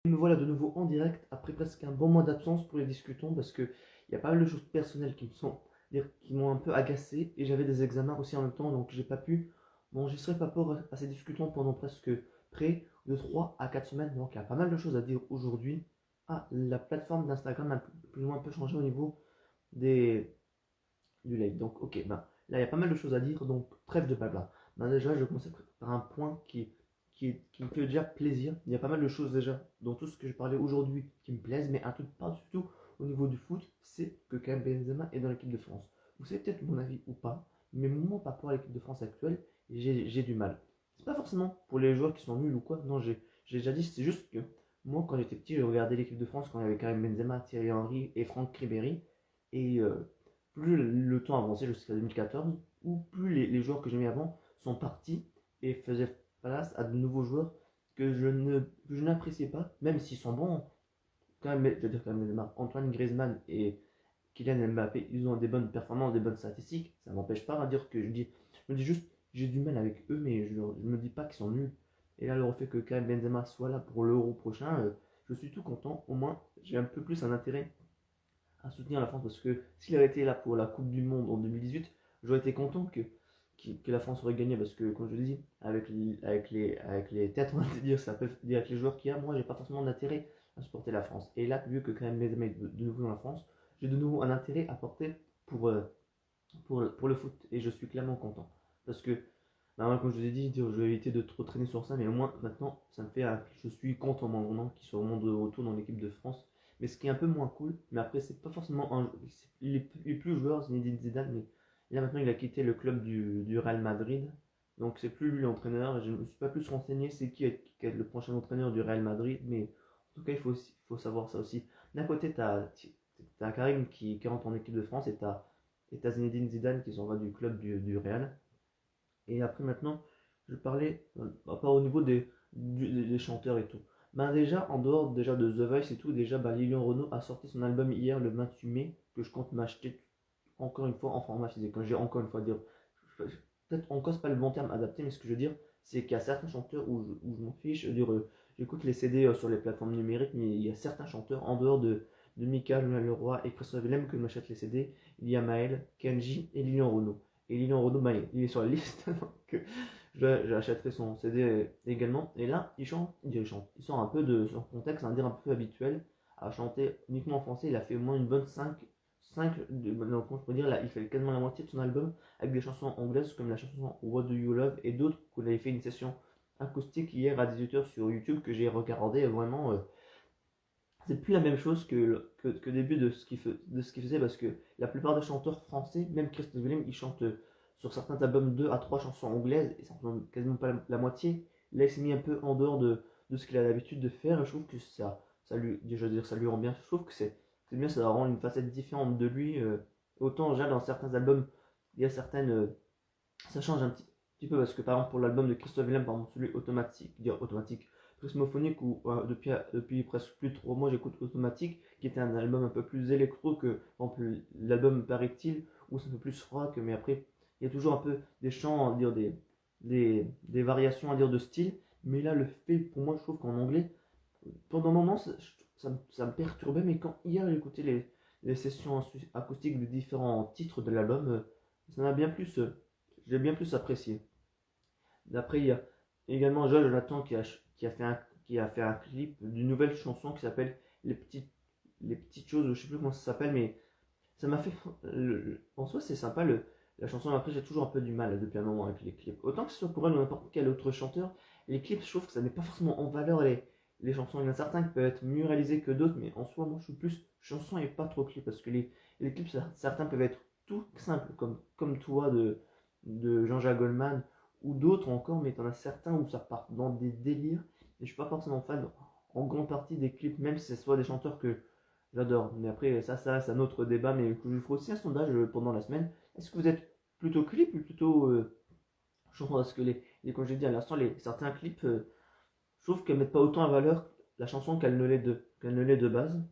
Me voilà de nouveau en direct après presque un bon mois d'absence pour les discutons parce que il y a pas mal de choses personnelles qui m'ont un peu agacé et j'avais des examens aussi en même temps donc j'ai pas pu m'enregistrer par rapport à ces discutons pendant presque près de 3 à 4 semaines donc il y a pas mal de choses à dire aujourd'hui. Ah, la plateforme d'Instagram a plus ou moins un peu changé au niveau des du live. Donc, ok, ben, là, il y a pas mal de choses à dire, donc trêve de blabla. Ben, déjà, je commence par un point qui me fait déjà plaisir. Il y a pas mal de choses déjà dans tout ce que je parlais aujourd'hui qui me plaisent, mais un truc pas du tout au niveau du foot, c'est que Karim Benzema est dans l'équipe de France. Vous savez peut-être mon avis ou pas, mais moi, par rapport à l'équipe de France actuelle, j'ai du mal. C'est pas forcément pour les joueurs qui sont nuls ou quoi, non, j'ai déjà dit, c'est juste que moi, quand j'étais petit, je regardais l'équipe de France quand il y avait Karim Benzema, Thierry Henry et Franck Ribéry, et plus le temps avançait jusqu'à 2014, ou plus les joueurs que j'aimais avant sont partis et faisaient place à de nouveaux joueurs que je n'appréciais pas, même s'ils sont bons. Quand même, je veux dire quand même, Antoine Griezmann et Kylian Mbappé, ils ont des bonnes performances, des bonnes statistiques. Ça m'empêche pas de dire que je me dis juste, j'ai du mal avec eux, mais je me dis pas qu'ils sont nuls. Et là, le fait que Karim Benzema soit là pour l'Euro prochain, je suis tout content. Au moins, j'ai un peu plus un intérêt à soutenir la France parce que s'il avait été là pour la Coupe du Monde en 2018, j'aurais été content que la France aurait gagné parce que, comme je dis, avec les têtes, on va dire, ça peut dire avec les joueurs qu'il y a, moi j'ai pas forcément d'intérêt à supporter la France. Et là, vu que quand même Benzema est de nouveau dans la France, j'ai de nouveau un intérêt à porter pour, euh, pour le foot et je suis clairement content. Parce que, bah, comme je vous ai dit, je vais éviter de trop traîner sur ça, mais au moins maintenant, ça me fait, je suis content maintenant qu'il soit au monde de retour dans l'équipe de France. Mais ce qui est un peu moins cool, mais après, c'est pas forcément un. Il est plus joueur, Zinedine Zidane, mais là maintenant, il a quitté le club du Real Madrid. Donc, c'est plus lui l'entraîneur. Je ne me suis pas plus renseigné, c'est qui est le prochain entraîneur du Real Madrid, mais en tout cas, faut savoir ça aussi. D'un côté, t'as Karim qui rentre en équipe de France et t'as Zinedine Zidane qui s'en va du club du Real. Et après maintenant, je parlais pas au niveau des chanteurs et tout. Ben déjà, en dehors déjà de The Voice et tout, déjà ben, Lilian Renault a sorti son album hier le 28 mai, que je compte m'acheter encore une fois en format physique. Quand j'ai encore une fois dire, peut-être encore c'est pas le bon terme adapté, mais ce que je veux dire, c'est qu'il y a certains chanteurs où je m'en fiche. Je veux dire, j'écoute les CD sur les plateformes numériques, mais il y a certains chanteurs en dehors de Mika, Leroy et Christophe Willem que je m'achète les CD. Il y a Maël, Kenji et Lilian Renault. Et Lilian Renaud, bah, il est sur la liste, donc j'achèterai son CD également. Et là, il sort un peu de son contexte, un dire un peu habituel, à chanter uniquement en français. Il a fait au moins une bonne 5 non, comment je peux dire, là, il fait quasiment la moitié de son album avec des chansons anglaises comme la chanson What Do You Love et d'autres qu'on avait fait une session acoustique hier à 18h sur YouTube que j'ai regardé vraiment. C'est plus la même chose que début de ce qu'il faisait parce que la plupart des chanteurs français, même Christophe Willem, ils chantent sur certains albums 2 à 3 chansons anglaises et ça ne représente quasiment pas la moitié. Là, il s'est mis un peu en dehors de ce qu'il a l'habitude de faire et je trouve que ça lui rend bien. Je trouve que c'est bien, ça rend une facette différente de lui. Autant, déjà, dans certains albums, il y a ça change un petit peu parce que par exemple, pour l'album de Christophe Willem, par exemple, celui automatique, dire automatique prismophonique où depuis presque plus de 3 mois j'écoute Automatique qui était un album un peu plus électro que l'album Paraît-il où c'est un peu plus rock mais après il y a toujours un peu des chants à dire des variations à dire de style mais là le fait pour moi je trouve qu'en anglais pendant un moment ça me perturbait mais quand hier j'ai écouté les sessions acoustiques des différents titres de l'album ça m'a bien plus j'ai bien plus apprécié. D'après, il y a également Joel Jonathan qui a fait un clip d'une nouvelle chanson qui s'appelle les petites choses, je sais plus comment ça s'appelle, mais ça m'a fait. En soi, c'est sympa la chanson, mais après, j'ai toujours un peu du mal depuis un moment avec les clips. Autant que ce soit pour elle ou n'importe quel autre chanteur, les clips, je trouve que ça met pas forcément en valeur les chansons. Il y en a certains qui peuvent être mieux réalisés que d'autres, mais en soi, moi, je suis plus chanson et pas trop clip parce que les clips, certains peuvent être tout simples, comme toi de Jean-Jacques Goldman ou d'autres encore, mais il y en a certains où ça part dans des délires. Et je suis pas forcément fan en grande partie des clips, même si ce soit des chanteurs que j'adore. Mais après, ça c'est un autre débat, mais je vous ferai aussi un sondage pendant la semaine. Est-ce que vous êtes plutôt clip ou plutôt chanson? Parce que comme j'ai dit à l'instant, certains clips, je trouve qu'elles mettent pas autant à valeur la chanson qu'elle ne l'est de base.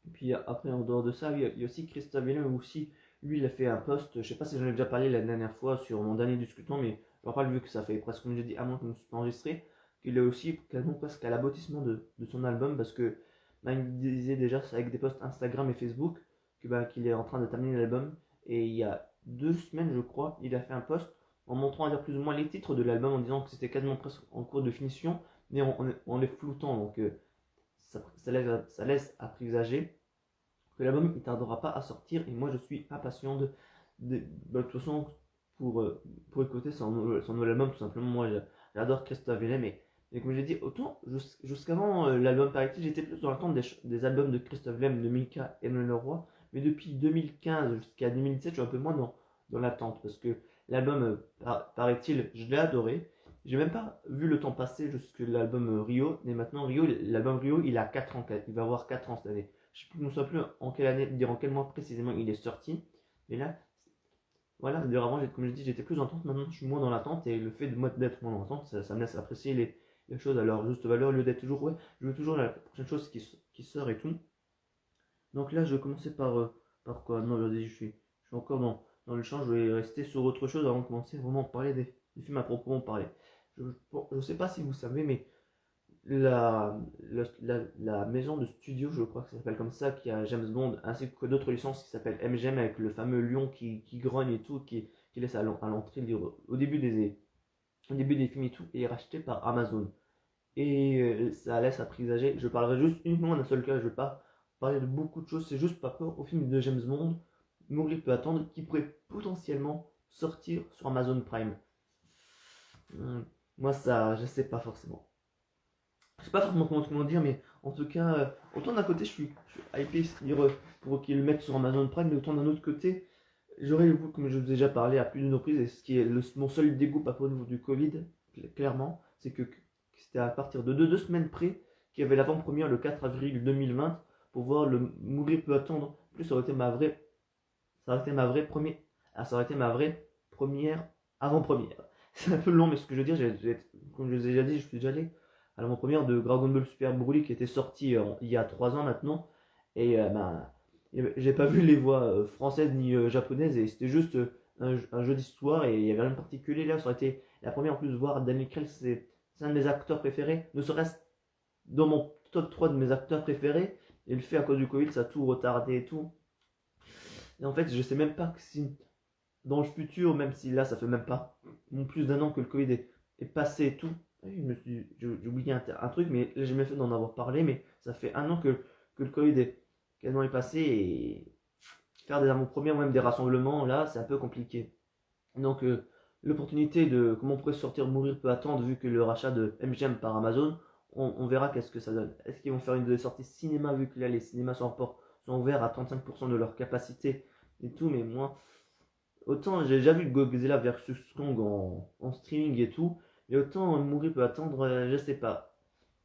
Et puis après, en dehors de ça, il y a aussi Christophe Willem aussi. Lui, il a fait un post, je sais pas si j'en ai déjà parlé la dernière fois sur mon dernier discutant, mais j'en parle vu que ça fait presque, comme j'ai dit, un mois que je me suis pas enregistré. qu'il est aussi quasiment presque à l'aboutissement de son album parce que bah, il disait déjà avec des posts Instagram et Facebook que, bah, qu'il est en train de terminer l'album. Et il y a 2 semaines, je crois, il a fait un post en montrant à dire plus ou moins les titres de l'album en disant que c'était quasiment presque en cours de finition, mais en les floutant. Donc ça laisse à présager que l'album il tardera pas à sortir et moi je suis impatient de toute façon pour écouter son nouvel album tout simplement. Moi j'adore Christophe Willem et comme j'ai dit autant jusqu'avant l'album Paralytique j'étais plus dans l'attente des albums de Christophe Willem, de Mika et de Leroy, mais depuis 2015 jusqu'à 2017 je suis un peu moins dans l'attente parce que l'album paraît-il je l'ai adoré. J'ai même pas vu le temps passer jusque l'album Rio, mais maintenant l'album Rio il a 4 ans, il va avoir 4 ans cette année. Je ne sais plus en quelle année, dire en quel mois précisément il est sorti. Mais là, voilà, d'ailleurs avant, comme je dis, j'étais plus en attente, maintenant je suis moins dans l'attente, et le fait de moi d'être moins dans l'attente, ça me laisse apprécier les choses à leur juste valeur, au lieu d'être toujours, ouais, je veux toujours la prochaine chose qui sort et tout. Donc là, je vais commencer par quoi? Non, je suis encore dans le champ, je vais rester sur autre chose avant de commencer vraiment à parler des films à proprement parler. Je sais pas si vous savez, mais la maison de studio, je crois que ça s'appelle comme ça, qui a James Bond, ainsi que d'autres licences qui s'appellent MGM avec le fameux lion qui grogne et tout, qui laisse à l'entrée au début des films et tout, et est racheté par Amazon. Et ça laisse à présager. Je parlerai juste uniquement d'un seul cas, je vais pas parler de beaucoup de choses, c'est juste par rapport au film de James Bond, Mourir peut attendre, qui pourrait potentiellement sortir sur Amazon Prime. Moi, ça, je sais pas forcément. Je sais pas forcément comment dire, mais en tout cas, autant d'un côté, je suis hypé, c'est-à-dire pour qu'ils le mettent sur Amazon Prime, mais autant d'un autre côté, j'aurais le goût, comme je vous ai déjà parlé à plus d'une reprise, et ce qui est mon seul dégoût par rapport au niveau du Covid, clairement, c'est que c'était à partir de 2 semaines près qu'il y avait l'avant-première le 4 avril 2020 pour voir le Mourir peut attendre. En plus, ça aurait été ma vraie première, ça aurait été ma vraie première avant-première. C'est un peu long, mais ce que je veux dire, comme je vous ai déjà dit, je suis déjà allé à l'avant-première de Dragon Ball Super Broly qui était sorti il y a 3 ans maintenant. Et ben, j'ai pas vu les voix françaises ni japonaises et c'était juste un jeudi soir et il y avait rien de particulier là. Ça aurait été la première en plus de voir Daniel Craig, c'est un de mes acteurs préférés, ne serait-ce dans mon top 3 de mes acteurs préférés. Et le fait à cause du Covid, ça a tout retardé et tout. Et en fait, je sais même pas que si dans le futur, même si là ça fait même pas plus d'un an que le Covid est passé et tout, j'ai oublié un truc, mais là j'ai même fait d'en avoir parlé, mais ça fait un an que le Covid est quasiment est passé et faire des avant-premières ou même des rassemblements là c'est un peu compliqué. Donc l'opportunité de comment on pourrait sortir Mourir peut attendre vu que le rachat de MGM par Amazon, on verra qu'est-ce que ça donne. Est-ce qu'ils vont faire une sortie cinéma vu que là les cinémas sont ouverts à 35% de leur capacité et tout, mais moi autant j'ai déjà vu Godzilla versus Kong en streaming et tout, et autant Mourir peut attendre, je sais pas.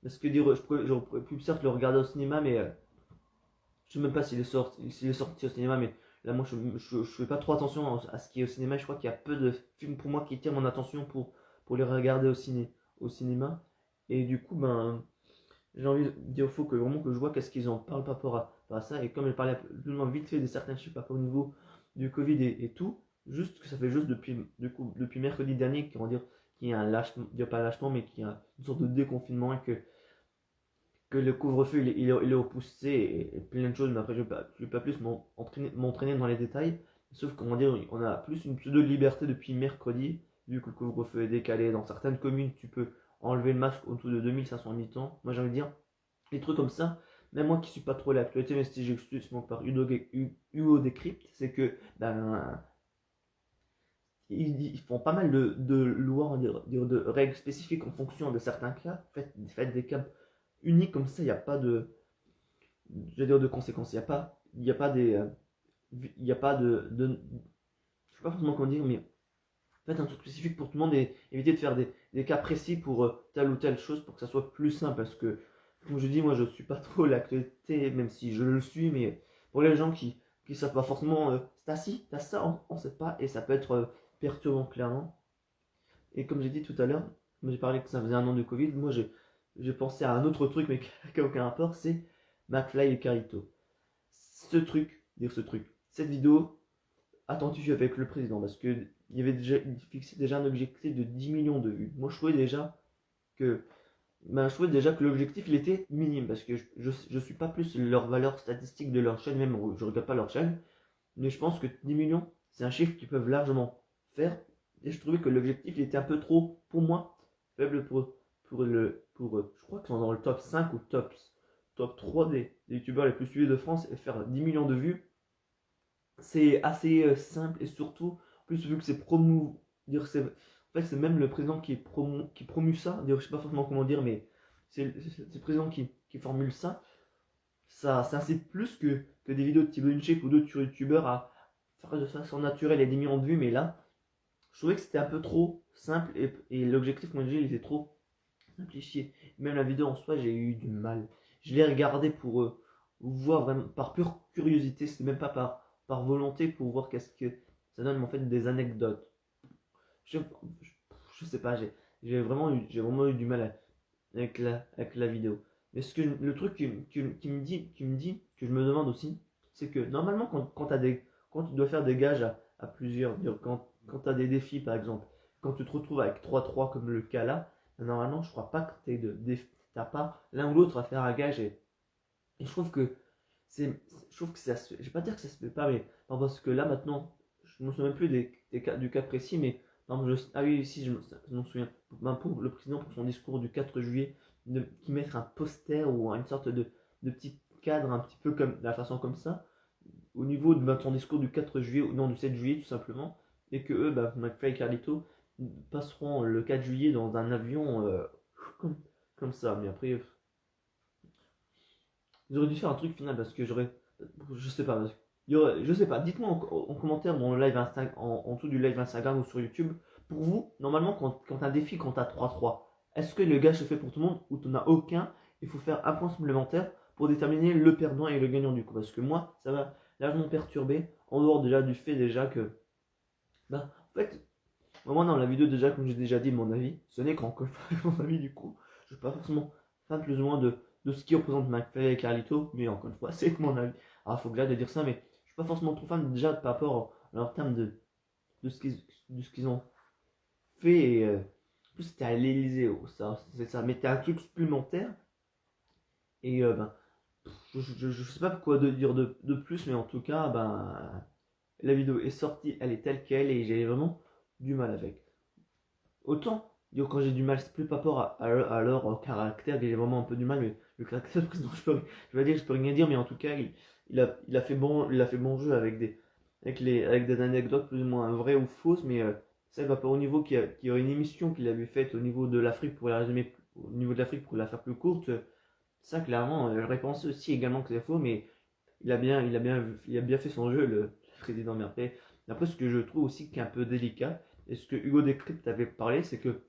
Parce que dire, j'aurais pu certes le regarder au cinéma, mais je sais même pas s'il est sorti au cinéma, mais là moi je fais pas trop attention à ce qui est au cinéma. Je crois qu'il y a peu de films pour moi qui attirent mon attention pour les regarder au cinéma. Et du coup, ben, j'ai envie de dire au faut que vraiment que je vois qu'est-ce qu'ils en parlent par rapport à ça. Et comme je parlais plus ou moins vite fait de certains chiffres par rapport au niveau du Covid et tout, juste que ça fait juste depuis mercredi dernier qu'il y a un lâchement, pas un lâchement, mais qu'il y a une sorte de déconfinement et que le couvre-feu il est repoussé et plein de choses, mais après je vais pas plus m'entraîner dans les détails. Sauf comment dire, on a plus une pseudo liberté depuis mercredi, vu que le couvre-feu est décalé. Dans certaines communes, tu peux enlever le masque autour de 2500 habitants. Moi j'ai envie de dire, des trucs comme ça, même moi qui suis pas trop l'actualité, mais si j'excuse par Hugo Décrypte, c'est que ben, ils font pas mal de lois, de règles spécifiques en fonction de certains cas. Faites des cas uniques comme ça, il n'y a pas je vais dire de conséquences. Il y a pas des, il y a pas je sais pas forcément comment dire, mais faites un truc spécifique pour tout le monde et évitez de faire des cas précis pour telle ou telle chose pour que ça soit plus simple. Parce que, comme je dis, moi je suis pas trop l'actualité, même si je le suis, mais pour les gens qui savent pas forcément, t'as ci, t'as ça, on sait pas, et ça peut être perturbant clairement. Et comme j'ai dit tout à l'heure, j'ai parlé que ça faisait un an de Covid, moi j'ai pensé à un autre truc, mais qui n'a aucun rapport, c'est McFly et Carito. Ce truc, cette vidéo, attentif avec le président, parce que il fixait déjà un objectif de 10 millions de vues. Moi je trouvais déjà que ben, je trouvais déjà que l'objectif il était minime parce que je suis pas plus leur valeur statistique de leur chaîne, même je regarde pas leur chaîne, mais je pense que 10 millions c'est un chiffre qu'ils peuvent largement faire. Et je trouvais que l'objectif il était un peu trop, pour moi, faible je crois qu'ils sont dans le top 5 ou top 3 des youtubeurs les plus suivis de France et faire 10 millions de vues, c'est assez simple et surtout, en plus vu que c'est promu, dire c'est, en fait c'est même le président qui promue ça, dire je sais pas forcément comment dire, mais c'est le président qui formule ça, ça incite plus que des vidéos de Thibaut InShape ou d'autres youtubeurs à faire de façon naturelle et 10 millions de vues, mais là, je trouvais que c'était un peu trop simple et l'objectif, moi, il était trop simplifié. Même la vidéo en soi, j'ai eu du mal. Je l'ai regardé pour voir vraiment par pure curiosité, c'est même pas par volonté pour voir qu'est-ce que ça donne, mais en fait des anecdotes. Je, je sais pas, j'ai vraiment eu du mal avec la vidéo. Mais le truc qui me dit, que je me demande aussi, c'est que normalement, quand tu dois faire des gages à plusieurs, quand tu as des défis par exemple, quand tu te retrouves avec 3-3 comme le cas là, normalement, je crois pas que t'as pas l'un ou l'autre à faire un gage. Et je trouve que je trouve que je vais pas dire que ça se fait pas, mais non, parce que là maintenant, je me souviens plus du cas précis, mais non, ah oui, si, je m'en souviens. Ben, pour le président, pour son discours du 4 juillet, qui mettre un poster ou une sorte de petit cadre, un petit peu comme de la façon comme ça, au niveau de ben, son discours du 4 juillet, ou non, du 7 juillet tout simplement, et que eux, ben, McFly et Carlito, passeront le 4 juillet dans un avion comme, comme ça. Mais après, ils auraient dû faire un truc final parce que je sais pas, je sais pas, dites-moi en commentaire dans le live Instagram, en dessous du live Instagram ou sur YouTube, pour vous, normalement, quand un défi, quand t'as 3-3, est-ce que le gage se fait pour tout le monde ou t'en as aucun? Il faut faire un point supplémentaire pour déterminer le perdant et le gagnant du coup. Parce que moi, ça va largement perturber, en dehors déjà du fait déjà que, bah, en fait, moi dans la vidéo déjà, comme j'ai déjà dit mon avis, ce n'est qu'encore mon avis du coup, je suis pas forcément fan plus ou moins de ce qui représente McFly et Carlito, mais encore une fois, c'est que mon avis. Alors il faut que j'arrête de dire ça, mais je suis pas forcément trop fan déjà par rapport à leur terme de de ce qu'ils ont fait. Et, en plus, c'était à l'Elysée, oh, ça mettait un truc supplémentaire. Et ben, je sais pas quoi dire de plus, mais en tout cas, ben, la vidéo est sortie, elle est telle qu'elle, et j'ai vraiment du mal avec. Autant, quand j'ai du mal, c'est plus par rapport à leur caractère, j'ai vraiment un peu du mal, mais le caractère du président, je vais dire, je peux rien dire, mais en tout cas, il a fait bon jeu avec des anecdotes plus ou moins vraies ou fausses, mais ça va pas au niveau qu'il y a une émission qu'il avait faite au niveau de l'Afrique pour la résumer, au niveau de l'Afrique pour la faire plus courte. Ça, clairement, j'aurais pensé aussi également que c'est faux, mais il a bien fait son jeu, le président. Mais après, ce que je trouve aussi qui est un peu délicat, et ce que Hugo Décrypte avait parlé, c'est que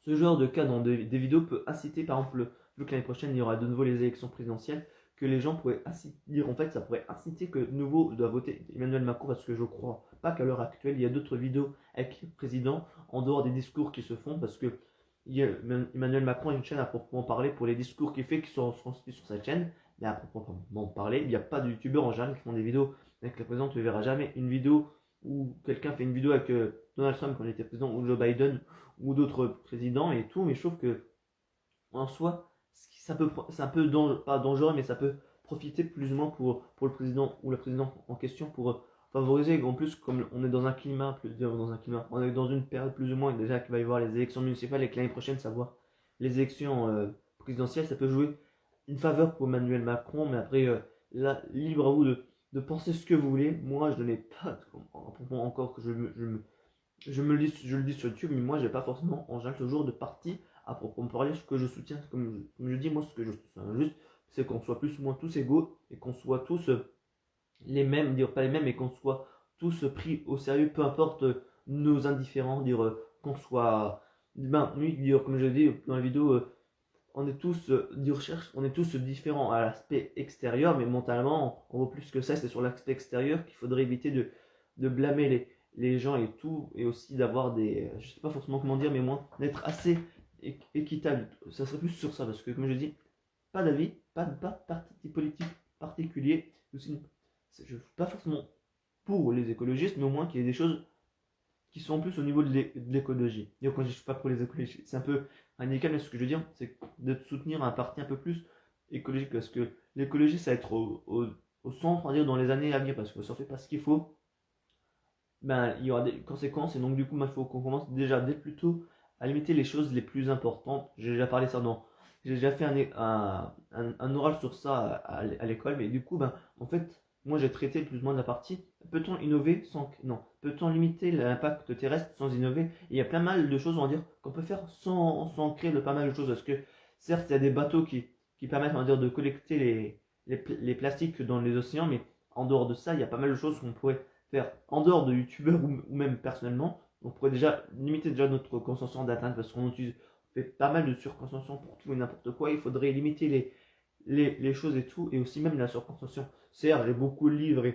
ce genre de cas dans des vidéos peut inciter, par exemple, vu que l'année prochaine il y aura de nouveau les élections présidentielles, que les gens pourraient dire, en fait, ça pourrait inciter que de nouveau doit voter Emmanuel Macron, parce que je crois pas qu'à l'heure actuelle, il y a d'autres vidéos avec le président en dehors des discours qui se font, parce que Emmanuel Macron a une chaîne à proprement parler pour les discours qu'il fait qui sont transmis sur cette chaîne, mais à proprement parler, il n'y a pas de youtubeurs en général qui font des vidéos avec le président. Tu ne verras jamais une vidéo où quelqu'un fait une vidéo avec Donald Trump quand il était président, ou Joe Biden, ou d'autres présidents et tout, mais je trouve que en soi, c'est un peu pas dangereux, mais ça peut profiter plus ou moins pour le président ou la présidente en question pour favoriser. En plus, comme on est dans un climat, on est dans une période plus ou moins déjà qu'il va y avoir les élections municipales et que l'année prochaine, savoir les élections présidentielles, ça peut jouer une faveur pour Emmanuel Macron, mais après, là, libre à vous de penser ce que vous voulez. Moi, je n'ai pas encore que je le dis sur YouTube, mais moi, j'ai pas forcément en général ce jour de parti à proprement parler, ce que je soutiens. Comme je dis, moi, ce que je soutiens juste, c'est qu'on soit plus ou moins tous égaux et qu'on soit tous les mêmes, dire pas les mêmes, mais qu'on soit tous pris au sérieux, peu importe nos indifférents, dire qu'on soit. Ben, oui, dire, comme je dis dans la vidéo, on est tous on est tous différents à l'aspect extérieur, mais mentalement, on vaut plus que ça. C'est sur l'aspect extérieur qu'il faudrait éviter de blâmer les gens et tout, et aussi d'avoir je sais pas forcément comment dire, mais moins d'être assez équitable. Ça serait plus sur ça, parce que comme je dis, pas d'avis, pas de parti politique particulier. Aussi, je suis pas forcément pour les écologistes, mais au moins qu'il y ait des choses qui sont plus au niveau de l'écologie. Et quand je suis pas pour les écologistes, c'est un peu radical, mais ce que je veux dire, c'est de soutenir un parti un peu plus écologique, parce que l'écologie, ça va être au centre, on va dire, dans les années à venir, parce que si on fait pas ce qu'il faut, ben, il y aura des conséquences, et donc du coup, il faut qu'on commence déjà dès plus tôt à limiter les choses les plus importantes. J'ai déjà parlé ça dans... J'ai déjà fait un oral sur ça à l'école, mais du coup, ben, en fait, moi j'ai traité plus ou moins de la partie. Peut-on innover sans... Non. Peut-on limiter l'impact terrestre sans innover? Et il y a plein mal de choses, on va dire, qu'on peut faire sans créer de pas mal de choses, parce que certes, il y a des bateaux qui permettent, on va dire, de collecter les plastiques dans les océans, mais en dehors de ça, il y a pas mal de choses qu'on pourrait faire en dehors de youtubeurs ou même personnellement. On pourrait déjà limiter déjà notre consommation d'atteinte parce qu'on utilise fait pas mal de surconsommation pour tout et n'importe quoi. Il faudrait limiter les choses et tout, et aussi même la surconsommation. Certes, j'ai beaucoup de livres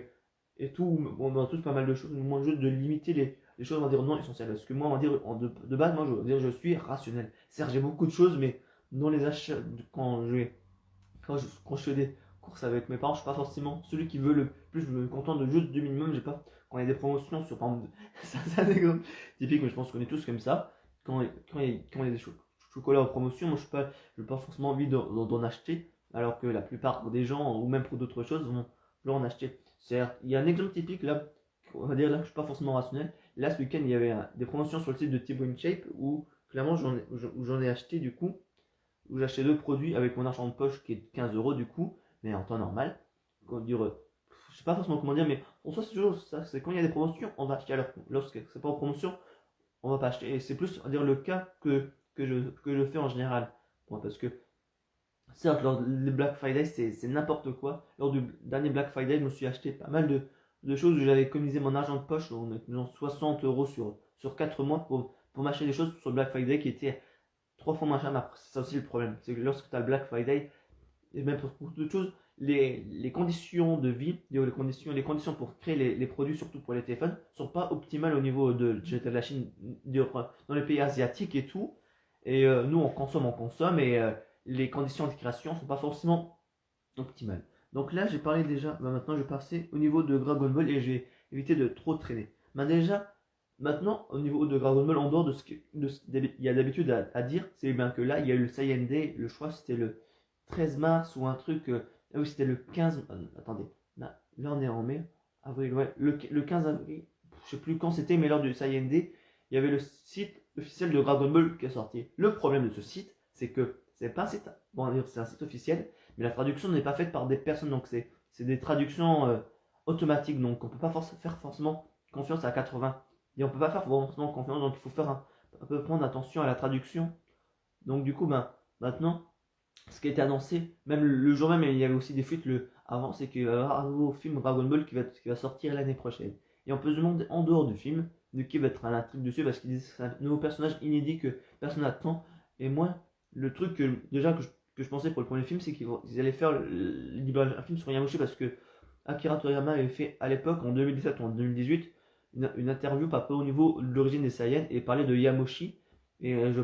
et tout, on a tous pas mal de choses, mais moi juste de limiter les choses, on va dire non essentielles. Parce que moi, on va dire, de base, moi, je veux dire, je suis rationnel. Certes, j'ai beaucoup de choses, mais dans les achats, quand je fais des courses avec mes parents, je suis pas forcément celui qui veut le plus, je me contente de juste du minimum. J'ai pas, quand il y a des promotions sur, par exemple, c'est un exemple typique, mais je pense qu'on est tous comme ça. Quand il y a des chocolats en promotion, moi je n'ai pas forcément envie d'en acheter, alors que la plupart des gens, ou même pour d'autres choses, vont en acheter. Certes, il y a un exemple typique là, on va dire là que je suis pas forcément rationnel. Là, ce week-end, il y avait des promotions sur le site de Thibaut InShape où clairement j'en ai acheté du coup où j'achetais deux produits avec mon argent de poche qui est de 15 euros du coup, mais en temps normal. Dire, je sais pas forcément comment dire, mais en soi c'est toujours ça, c'est quand il y a des promotions, on va acheter. Alors lorsque c'est pas en promotion, on va pas acheter. Et c'est plus à dire le cas que je fais en général. Bon, parce que certes, lors des Black Friday, c'est n'importe quoi. Lors du dernier Black Friday, je me suis acheté pas mal de choses où j'avais économisé mon argent de poche, on est 60 euros sur 4 mois pour m'acheter des choses sur le Black Friday qui étaient trois fois moins cher. Mais après, c'est ça aussi le problème. C'est que lorsque tu as le Black Friday, et même pour beaucoup d'autres choses, les conditions de vie, les conditions pour créer les produits, surtout pour les téléphones, sont pas optimales au niveau de la Chine, dans les pays asiatiques et tout. Et nous, on consomme, et les conditions de création sont pas forcément optimales. Donc là, j'ai parlé déjà, bah maintenant je vais passer au niveau de Dragon Ball et j'ai évité de trop traîner. Bah déjà, maintenant, au niveau de Dragon Ball, en dehors de il y a d'habitude à dire, c'est bien que là, il y a eu le Saiyan Day, le choix c'était le 13 mars ou un truc, ah oui, c'était le 15, attendez, là on est en mai, avril, ouais, le 15 avril, je sais plus quand c'était, mais lors du Saiyan Day, il y avait le site officiel de Dragon Ball qui est sorti. Le problème de ce site, c'est que c'est pas un site, bon, on va dire c'est un site officiel, mais la traduction n'est pas faite par des personnes, donc c'est des traductions automatiques, donc on peut pas faire forcément confiance à 80. Et on peut pas faire forcément confiance, donc il faut faire un peu prendre attention à la traduction. Donc du coup, ben, maintenant, ce qui a été annoncé, même le jour même, il y avait aussi des fuites avant, c'est qu'il va y avoir un nouveau film Dragon Ball qui va sortir l'année prochaine. Et on peut se demander en dehors du film de qui va être un truc dessus, parce qu'ils disent que c'est un nouveau personnage inédit que personne n'attend. Et moi, le truc que je pensais pour le premier film, c'est qu'ils allaient faire un film sur Yamoshi, parce que Akira Toriyama avait fait à l'époque, en 2017 ou en 2018, une interview par rapport au niveau de l'origine des Saiyans et parlait de Yamoshi. Et je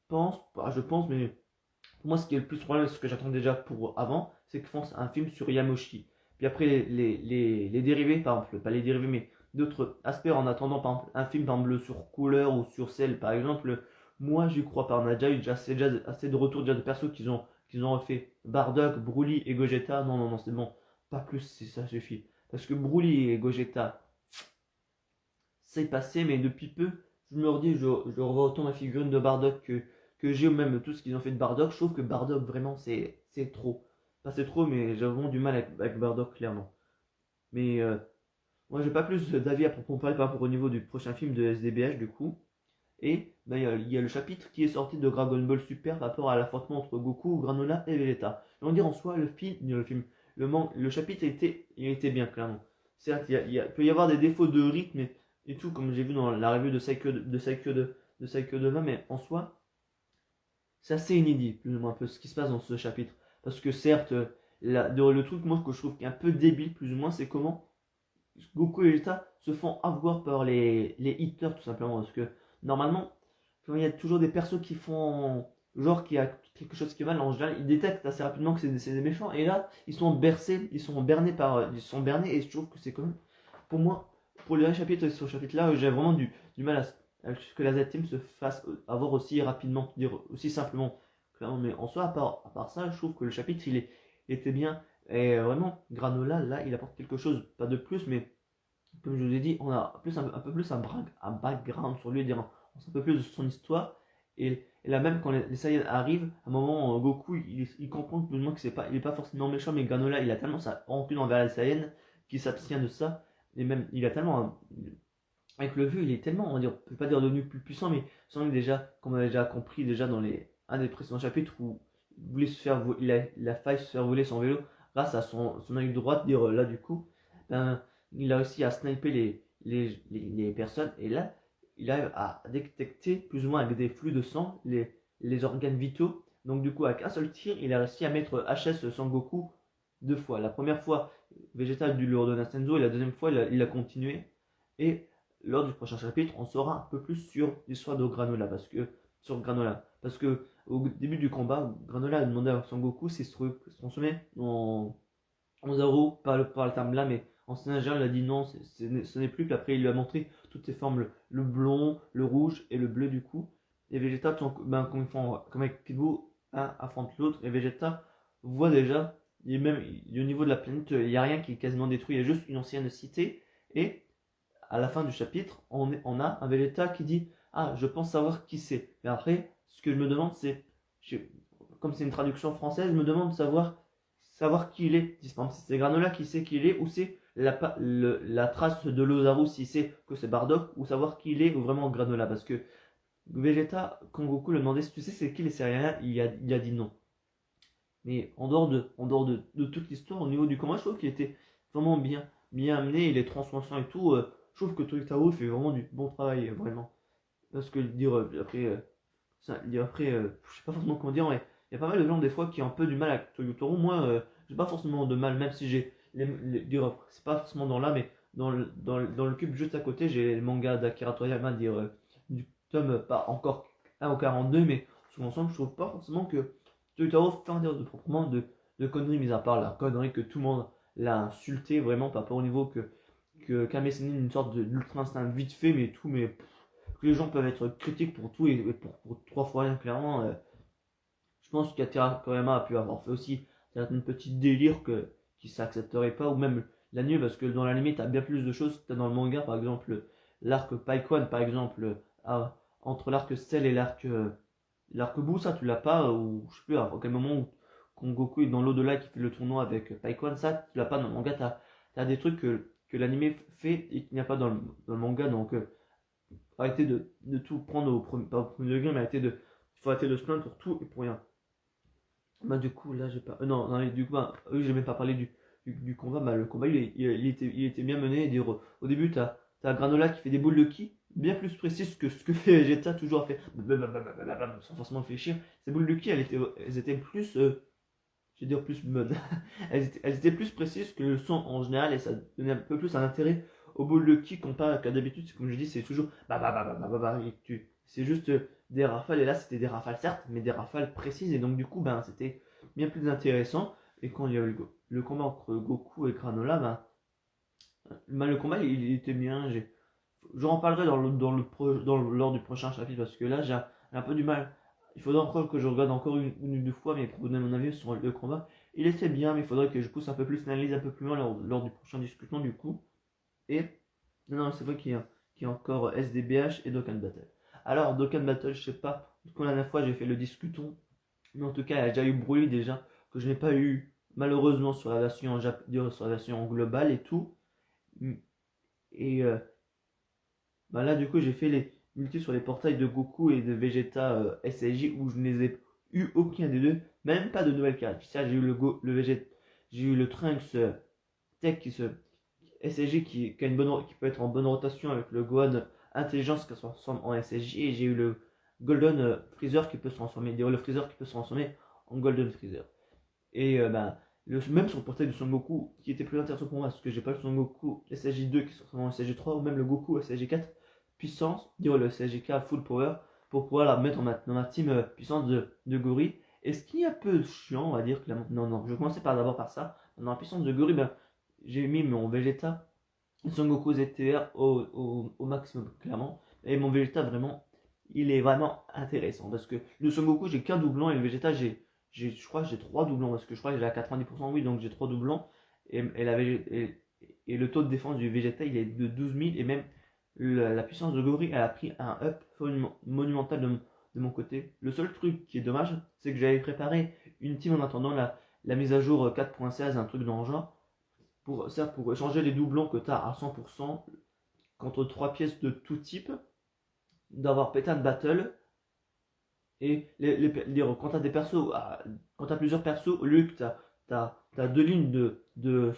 pense, mais pour moi, ce qui est le plus probable, ce que j'attends déjà pour avant, c'est qu'ils fassent un film sur Yamoshi. Puis après, les dérivés, par exemple, pas les dérivés, mais d'autres aspects en attendant, par exemple, un film par exemple, sur Couleur ou sur Cell, par exemple, moi, j'y crois pas. On a déjà eu assez de retours déjà de persos qu'ils ont refait. Bardock, Broly et Gogeta, non, non, non, c'est bon. Pas plus, ça suffit. Parce que Broly et Gogeta, c'est passé, mais depuis peu, je me redis, je revois autant ma figurine de Bardock que j'ai, ou même tout ce qu'ils ont fait de Bardock. Je trouve que Bardock, vraiment, c'est trop. Pas c'est trop, mais j'ai vraiment du mal avec Bardock, clairement. Mais moi, j'ai pas plus d'avis à propos parler par rapport au niveau du prochain film de SDBH, du coup. Et ben, il y a le chapitre qui est sorti de Dragon Ball Super par rapport à l'affrontement entre Goku, Granola et Vegeta. Et on dire en soi, le chapitre il était bien, clairement. Certes, il peut y avoir des défauts de rythme et tout, comme j'ai vu dans la revue de Psycho de 20, mais en soi, c'est assez inédit, plus ou moins, un peu ce qui se passe dans ce chapitre. Parce que certes, le truc, moi, que je trouve qui est un peu débile, plus ou moins, c'est comment Goku et Vegeta se font avoir par les hitters, tout simplement. Parce que normalement, quand il y a toujours des persos qui font genre qu'il y a quelque chose qui est mal, en général, ils détectent assez rapidement que c'est des méchants. Et là, ils sont bercés, ils sont bernés, et je trouve que c'est quand même, pour moi, pour les chapitres sur ce chapitre-là, j'ai vraiment du mal que la Z-Team se fasse avoir aussi rapidement, dire aussi simplement. Clairement, mais en soi, à part ça, je trouve que le chapitre il était bien. Et vraiment, Granola, là, il apporte quelque chose, pas de plus, mais comme je vous ai dit, on a plus un peu plus un background sur lui, dire, on sait un peu plus de son histoire. Et là même, quand les Saiyans arrivent, à un moment, Goku, il comprend plus ou moins que il est pas forcément méchant, mais Granola, il a tellement sa rancune envers les Saiyans qu'il s'abstient de ça. Et même, il a tellement avec le vieux, il est tellement, on ne peut pas dire devenu plus puissant, mais sans lui déjà, comme on a déjà compris déjà dans un des précédents chapitres où il a failli se faire voler son vélo grâce à son œil droit, dire là du coup, ben, il a réussi à sniper les personnes et là, il arrive à détecter plus ou moins avec des flux de sang les organes vitaux. Donc du coup, avec un seul tir, il a réussi à mettre HS Sangoku 2 fois. La première fois, Vegeta a dû lui ordonner un Senzo et la deuxième fois, il a continué. Et lors du prochain chapitre, on saura un peu plus sur l'histoire de Granola, parce que au début du combat, Granola a demandé à Son Goku s'il se transformait en Zaro par le terme là, mais en Singe, il a dit non, ce n'est plus. Puis après, il lui a montré toutes ses formes, le blond, le rouge et le bleu du coup. Et Vegeta, comme avec Pibu, un affronte l'autre, et Vegeta voit déjà, au niveau de la planète, il n'y a rien qui est quasiment détruit, il y a juste une ancienne cité, et à la fin du chapitre, on a un Vegeta qui dit ah, je pense savoir qui c'est. Mais après, ce que je me demande, comme c'est une traduction française, je me demande savoir qui il est. Si c'est Granola qui sait qui il est, ou c'est la trace de Lozaru, si c'est que c'est Bardock, ou savoir qui il est, ou vraiment Granola. Parce que Vegeta, quand Goku lui a demandé si tu sais c'est qui les Saiyans, il a dit non. Mais en dehors de toute l'histoire, au niveau du combat, je trouve qu'il était vraiment bien amené, il est transformation et tout. Je trouve que Toyotaro fait vraiment du bon travail, vraiment. Parce que je sais pas forcément comment dire, mais il y a pas mal de gens des fois qui ont un peu du mal avec Toyotaro. Moi, j'ai pas forcément de mal, même si c'est pas forcément dans là, mais dans le cube juste à côté, j'ai le manga d'Akira Toriyama, du tome pas encore 1 au 42, mais sur l'ensemble, je trouve pas forcément que Toyotaro fait proprement de conneries, mis à part la connerie que tout le monde l'a insulté vraiment par rapport au niveau que Kame Sennin une sorte d'ultra instinct vite fait, mais tout, mais que les gens peuvent être critiques pour tout et pour 3 fois rien, clairement. Je pense qu'Akira Toriyama a pu avoir fait aussi certaines petites délires qui s'accepteraient pas, ou même l'anime, parce que dans l'anime, t'as bien plus de choses que t'as dans le manga, par exemple, l'arc Paikwan, par exemple, entre l'arc Cell et l'arc Buu, ça tu l'as pas, ou je sais plus à quel moment où quand Goku est dans l'au-delà qui fait le tournoi avec Paikwan, ça tu l'as pas dans le manga, t'as des trucs que l'anime fait et qu'il n'y a pas dans le manga, donc arrêtez de tout prendre pas au premier degré, mais il faut arrêter de se plaindre pour tout et pour rien. Bah du coup là j'ai pas, non, non, du coup bah, oui j'ai même pas parlé du combat, bah le combat il était bien mené, au début t'as Granola qui fait des boules de ki, bien plus précises que ce que fait Vegeta, toujours fait sans forcément réfléchir. Ces boules de ki elles étaient plus, je vais dire plus bonnes, elles étaient plus précises que le son en général et ça donnait un peu plus un intérêt aux boules de ki comparé qu'à d'habitude, comme je dis c'est toujours c'est juste des rafales et là c'était des rafales certes mais des rafales précises et donc du coup ben c'était bien plus intéressant et quand il y a eu le combat entre Goku et Granola le combat il était bien, j'en parlerai lors du prochain chapitre parce que là j'ai un peu du mal. Il faudrait encore que je regarde encore une ou deux fois, mais pour donner mon avis sur le combat, il était bien, mais il faudrait que je pousse un peu plus l'analyse un peu plus loin lors du prochain discussion du coup. Et non, c'est vrai qu'il y a encore SDBH et Dokkan Battle. Alors, Dokkan Battle, je sais pas, quand la dernière fois j'ai fait le discuton, mais en tout cas, il y a déjà eu Broly déjà, que je n'ai pas eu malheureusement sur la version sur la version globale et tout. Et là, du coup, j'ai fait les multis sur les portails de Goku et de Vegeta SSJ où je n'ai eu aucun des deux, même pas de nouvelles cartes. Ça, j'ai eu le Vegeta, j'ai eu le Trunks Tech SSJ qui peut être en bonne rotation avec le Gohan Intelligence qui se transforme en SSJ et j'ai eu le Golden Freezer qui peut se transformer, le Freezer qui peut se transformer en Golden Freezer. Et même sur le portail de Son Goku qui était plus intéressant pour moi parce que j'ai pas le Son Goku SSJ2 qui se transforme en SSJ3 ou même le Goku SSJ4 puissance, le SSJK full power pour pouvoir la mettre dans ma team puissance de gorille. Et ce qui est un peu chiant, on va dire, non, je vais commencer d'abord par ça. Dans la puissance de gorille, j'ai mis mon Vegeta et Son Goku ZTR au maximum, clairement. Et mon Vegeta, vraiment, il est vraiment intéressant. Parce que le Son Goku, j'ai qu'un doublon. Et le Vegeta, je crois que j'ai 3 doublons. Parce que je crois que j'ai à 90% oui, donc j'ai 3 doublons. Et le taux de défense du Vegeta, il est de 12 000. Et même la puissance de Gori, elle a pris un up monumental de mon côté. Le seul truc qui est dommage, c'est que j'avais préparé une team en attendant la mise à jour 4.16, un truc dans le genre, pour changer les doublons que tu as à 100% contre 3 pièces de tout type, d'avoir Pétane Battle, et quand tu as des persos, quand tu as plusieurs persos, au lieu que tu as 2 lignes de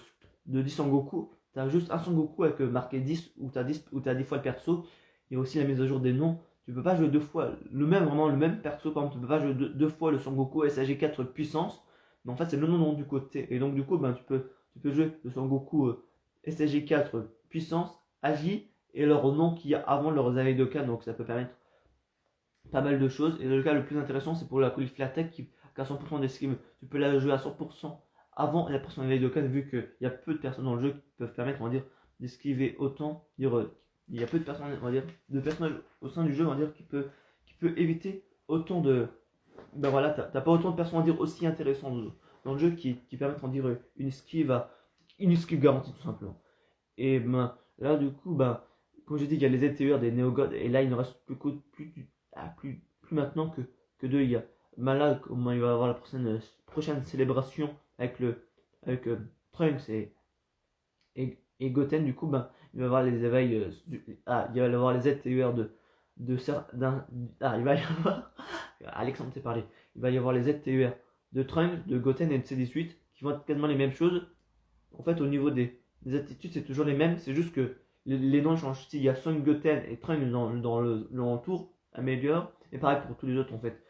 10 Sangoku, tu as juste un Sangoku avec marqué 10, ou tu as 10 fois le perso. Il y a aussi la mise à jour des noms. Tu peux pas jouer deux fois vraiment le même perso. Par exemple, tu peux pas jouer deux fois le Sangoku SAG4 puissance. Mais en fait, c'est le nom du côté. Et donc, du coup, ben, tu peux jouer le Sangoku SAG4 puissance, Agi, et leur nom qu'il y a avant leurs Aidokan. Donc, ça peut permettre pas mal de choses. Et le cas le plus intéressant, c'est pour la Caulifla qui a 100% d'esquive. Tu peux la jouer à 100% avant la personne Aidokan, vu qu'il y a peu de personnes dans le jeu qui peuvent permettre, on va dire, d'esquiver autant. Il y a peu de personnes, on va dire, de personnages au sein du jeu, on va dire, qui peut éviter autant de. Ben voilà, t'as pas autant de personnes, on va dire, aussi intéressantes dans le jeu qui permettent, on va dire, une esquive garantie, tout simplement. Et ben, là, du coup, ben, comme j'ai dit, il y a les LTUR des Néogods, et là, il ne reste plus maintenant que deux IA. Ben là, comment il va y avoir la prochaine célébration avec Trunks et Goten, du coup, ben, il va y avoir les éveils. Il va y avoir les ZTUR il va y avoir. Alexandre s'est parlé. Il va y avoir les ZTUR de Trunks, de Goten et de C18 qui vont être quasiment les mêmes choses. En fait, au niveau des attitudes, c'est toujours les mêmes. C'est juste que les noms changent. S'il y a Son Goten et Trunks dans le tour, améliore. Et pareil pour tous les autres, en fait.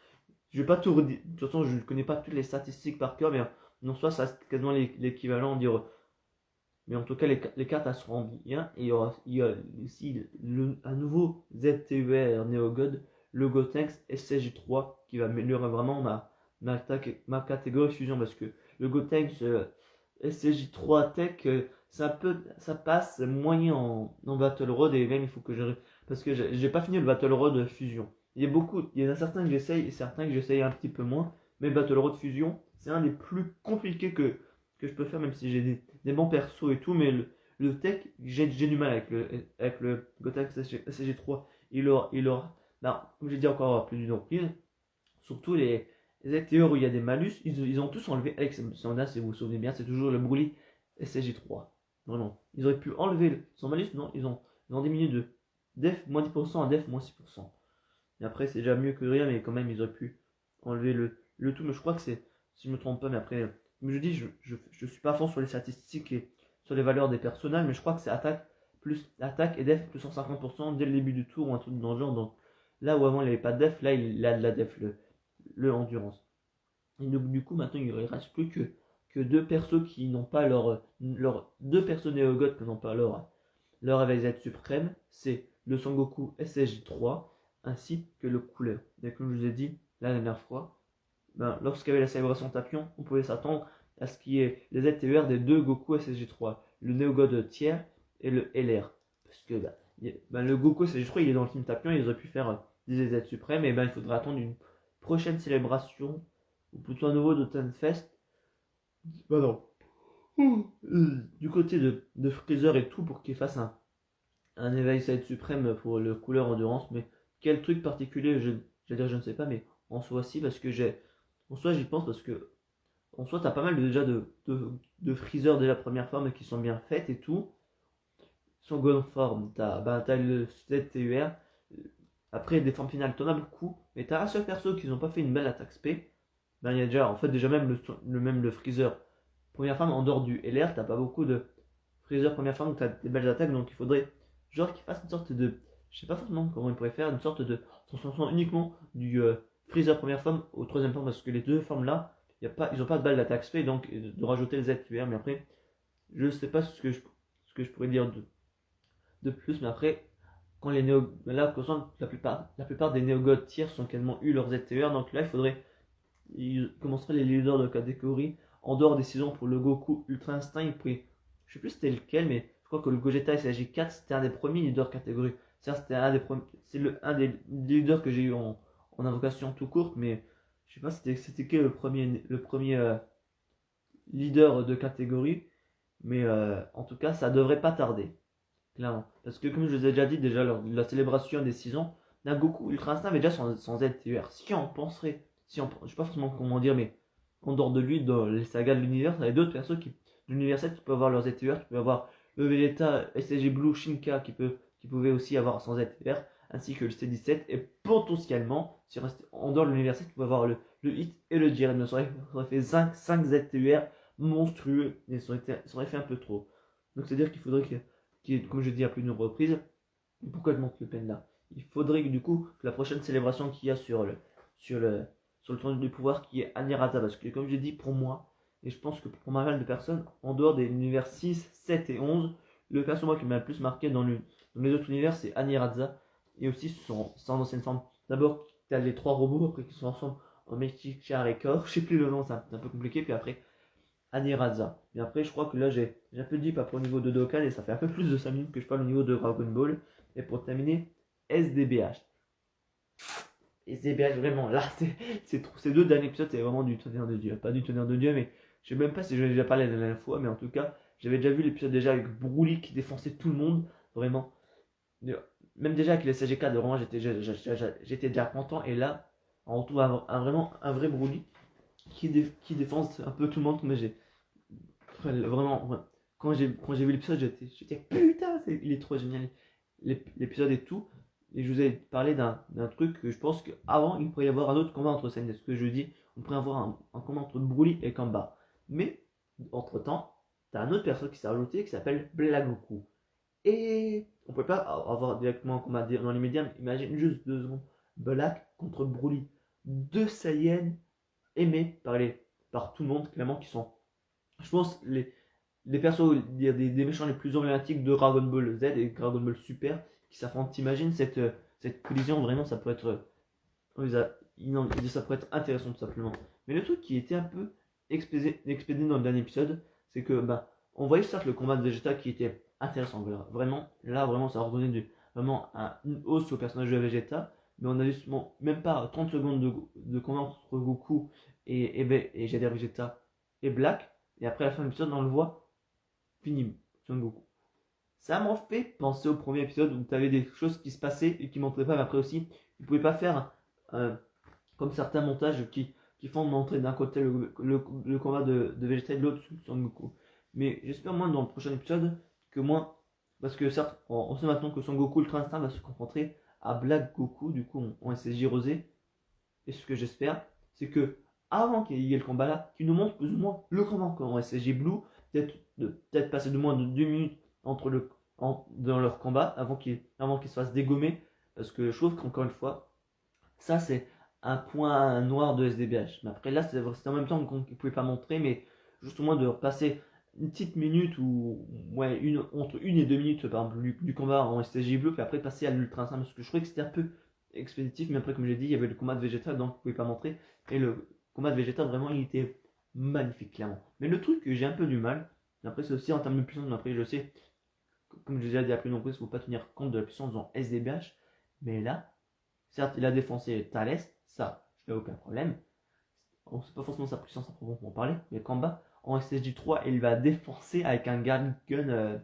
Je vais pas tout redire. De toute façon, je ne connais pas toutes les statistiques par cœur, mais non, soit ça c'est quasiment l'équivalent, dire. Mais en tout cas, les cartes elles seront bien. Et il y a aussi un nouveau ZTUR NeoGod, le Gotenks SCJ3, qui va améliorer vraiment ma catégorie fusion. Parce que le Gotenks SCJ3 Tech, ça passe moyen en Battle Road. Et même, il faut que je. Parce que j'ai pas fini le Battle Road fusion. Il y en a certains que j'essaye et certains que j'essaye un petit peu moins. Mais Battle Road fusion, c'est un des plus compliqués que je peux faire, même si j'ai des bons persos et tout, mais le tech, j'ai du mal avec le Gotenks SCG3. Comme j'ai dit encore plus d'une reprise, surtout les acteurs où il y a des malus, ils ont tous enlevé Alexandra, si vous vous souvenez bien, c'est toujours le Broly SCG3. Vraiment. Ils auraient pu enlever son malus, non, ils ont diminué de def moins 10% à def moins 6%. Et après, c'est déjà mieux que rien, mais quand même, ils auraient pu enlever le tout. Mais je crois que c'est, si je me trompe pas, mais après, comme je dis, je suis pas à fond sur les statistiques et sur les valeurs des personnages, mais je crois que c'est attaque et def plus 150% dès le début du tour ou un truc dans le genre. Donc là où avant il n'y avait pas de def, là il a de la def, le endurance. Et donc, du coup, maintenant il ne reste plus que deux persos qui n'ont pas deux persos néogotes qui n'ont pas leur Z suprême, c'est le Sangoku SSJ3 ainsi que le couleur. Et comme je vous ai dit la dernière fois, lorsqu'il y avait la célébration Tapion, on pouvait s'attendre à ce qu'il y ait les ZTUR des deux Goku SSJ3, le Néogod tiers et le LR. Parce que le Goku SSJ3 il est dans le team Tapion, ils auraient pu faire des Z suprêmes, et il faudra attendre une prochaine célébration, ou plutôt un nouveau Dotenfest. Du côté de Freezer et tout, pour qu'il fasse un éveil Z suprême pour le couleur endurance, mais quel truc particulier, je ne sais pas, mais en soi si, parce que en soi j'y pense parce que en soi t'as pas mal déjà de Freezer de la première forme qui sont bien faites et tout. Seconde forme, t'as le ZTUR. Après des formes finales, t'en as beaucoup, mais t'as un seul perso qui n'ont pas fait une belle attaque spé. Il y a déjà, en fait, déjà même le Freezer première forme en dehors du LR, t'as pas beaucoup de Freezer première forme où t'as des belles attaques, donc il faudrait genre qu'il fasse une sorte de, je sais pas forcément comment il pourrait faire, une sorte de transformation uniquement du Freezer première forme au troisième forme, parce que les deux formes là, ils ont pas de balle d'attaque spé, donc de rajouter le ZQR, mais après, je sais pas ce que je pourrais dire de plus, mais après, quand les néo, là, la plupart des néogods tiers sont quasiment eu leur ZTR, donc là, ils commenceraient les leaders de catégorie en dehors des saisons pour le Goku Ultra Instinct. Je sais plus c'était lequel, mais je crois que le Gogeta SAG4 c'était un des premiers leaders catégorie. Certes, c'était un des leaders que j'ai eu en invocation tout courte, mais je sais pas c'était qui le premier leader de catégorie, mais en tout cas, ça devrait pas tarder, clairement. Parce que comme je vous ai déjà dit, déjà lors de la célébration des 6 ans, Goku Ultra Instinct avait déjà son ZTUR. Si on penserait, je sais pas forcément comment dire, mais en dehors de lui, dans les sagas de l'univers, il y a d'autres persos de l'univers 7 qui peuvent avoir leur ZTUR, qui peuvent avoir le Vegeta SSG Blue Shinka qui pouvait aussi avoir son ZTUR, ainsi que le C17, et potentiellement, si on reste en dehors de l'univers 7, qui peut avoir le Hit et le Jiren. Ça aurait fait 5 ZTUR monstrueux, et ça aurait fait un peu trop. Donc c'est-à-dire qu'il faudrait comme je dis à plus de reprises, pourquoi je monte le pen là? Il faudrait que du coup que la prochaine célébration qu'il y a sur le sur le tournoi du pouvoir qui est Anirata, parce que comme j'ai dit pour moi, et je pense que pour pas mal de personnes, en dehors des univers 6, 7 et 11, le perso moi qui m'a le plus marqué dans les autres univers c'est Anirata, et aussi son ancienne forme. D'abord, tu as les 3 robots, après qui sont ensemble en Mystic Char et Corps, je sais plus le nom, c'est un peu compliqué, puis après Aniradza. Et après, je crois que là, j'ai un peu dit pas pour au niveau de Dokkan et ça fait un peu plus de 5 minutes que je parle au niveau de Dragon Ball. Et pour terminer, SDBH. SDBH, vraiment, là, ces 2 derniers épisodes, c'est vraiment du tonnerre de Dieu. Pas du tonnerre de Dieu, mais je sais même pas si j'en ai déjà parlé la dernière fois, mais en tout cas, j'avais déjà vu l'épisode déjà avec Broly qui défonçait tout le monde. Vraiment. Même déjà avec les CGK de vraiment, j'étais déjà content. Et là, on retrouve vraiment un vrai Broly qui défonce un peu tout le monde, mais vraiment, ouais. Quand j'ai vu l'épisode, j'étais putain, il est trop génial. L'épisode et tout. Et je vous ai parlé d'un truc que je pense qu'avant, il pourrait y avoir un autre combat entre scènes. Ce que je dis, on pourrait avoir un combat entre Broly et Kamba. Mais, entre temps, t'as un autre perso qui s'est rajouté qui s'appelle Blagoku. Et on peut pas avoir directement un combat dans les médias, mais imagine juste 2 secondes. Black contre Broly. 2 Saiyans aimés par tout le monde, clairement, qui sont, je pense, les persos, des méchants les plus emblématiques de Dragon Ball Z et Dragon Ball Super qui s'affrontent. T'imagines cette collision, vraiment, ça peut être. Ça pourrait être intéressant tout simplement. Mais le truc qui était un peu expédié dans le dernier épisode, c'est que bah, on voyait certes le combat de Vegeta qui était intéressant. Vraiment, là, vraiment, ça a redonné vraiment une hausse au personnage de Vegeta. Mais on a justement même pas 30 secondes de combat entre Goku et j'allais dire Vegeta et Black. Et après la fin de l'épisode, on le voit fini Son Goku. Ça m'a fait penser au premier épisode où tu avais des choses qui se passaient et qui montraient pas, mais après aussi, ils pouvaient pas faire comme certains montages qui font montrer d'un côté le combat de Vegeta et de l'autre Son Goku. Mais j'espère moi dans le prochain épisode que moi, parce que certes, on sait maintenant que Son Goku Ultra Instinct va se confronter à Black Goku, du coup on SSJ Rosé. Et ce que j'espère, c'est que avant qu'il y ait le combat là, qu'il nous montre plus ou moins le combat en SSJ Blue, peut-être passer de moins de 2 minutes dans leur combat avant qu'ils se fassent dégommer. Parce que je trouve qu'encore une fois, ça c'est un point noir de SDBH. Mais après là, c'est en même temps qu'on ne pouvait pas montrer, mais juste au moins de passer une petite minute ou ouais, entre 1 et 2 minutes par exemple, du combat en STJ Bleu, puis après passer à l'Ultra Instinct. Parce que je trouvais que c'était un peu expéditif, mais après, comme j'ai dit, il y avait le combat de Vegeta, donc je ne pouvais pas montrer. Et le combat de Vegeta, vraiment, il était magnifique, clairement. Mais le truc que j'ai un peu du mal, après, c'est aussi en termes de puissance, mais après, je sais, comme j'ai déjà dit à plus nombreuses, il ne faut pas tenir compte de la puissance dans SDBH, mais là, certes, il a défoncé Thales, ça, je n'ai aucun problème. On ne sait pas forcément sa puissance à proprement parler, mais combat en SSJ 3, il va défoncer avec un Garlic Gun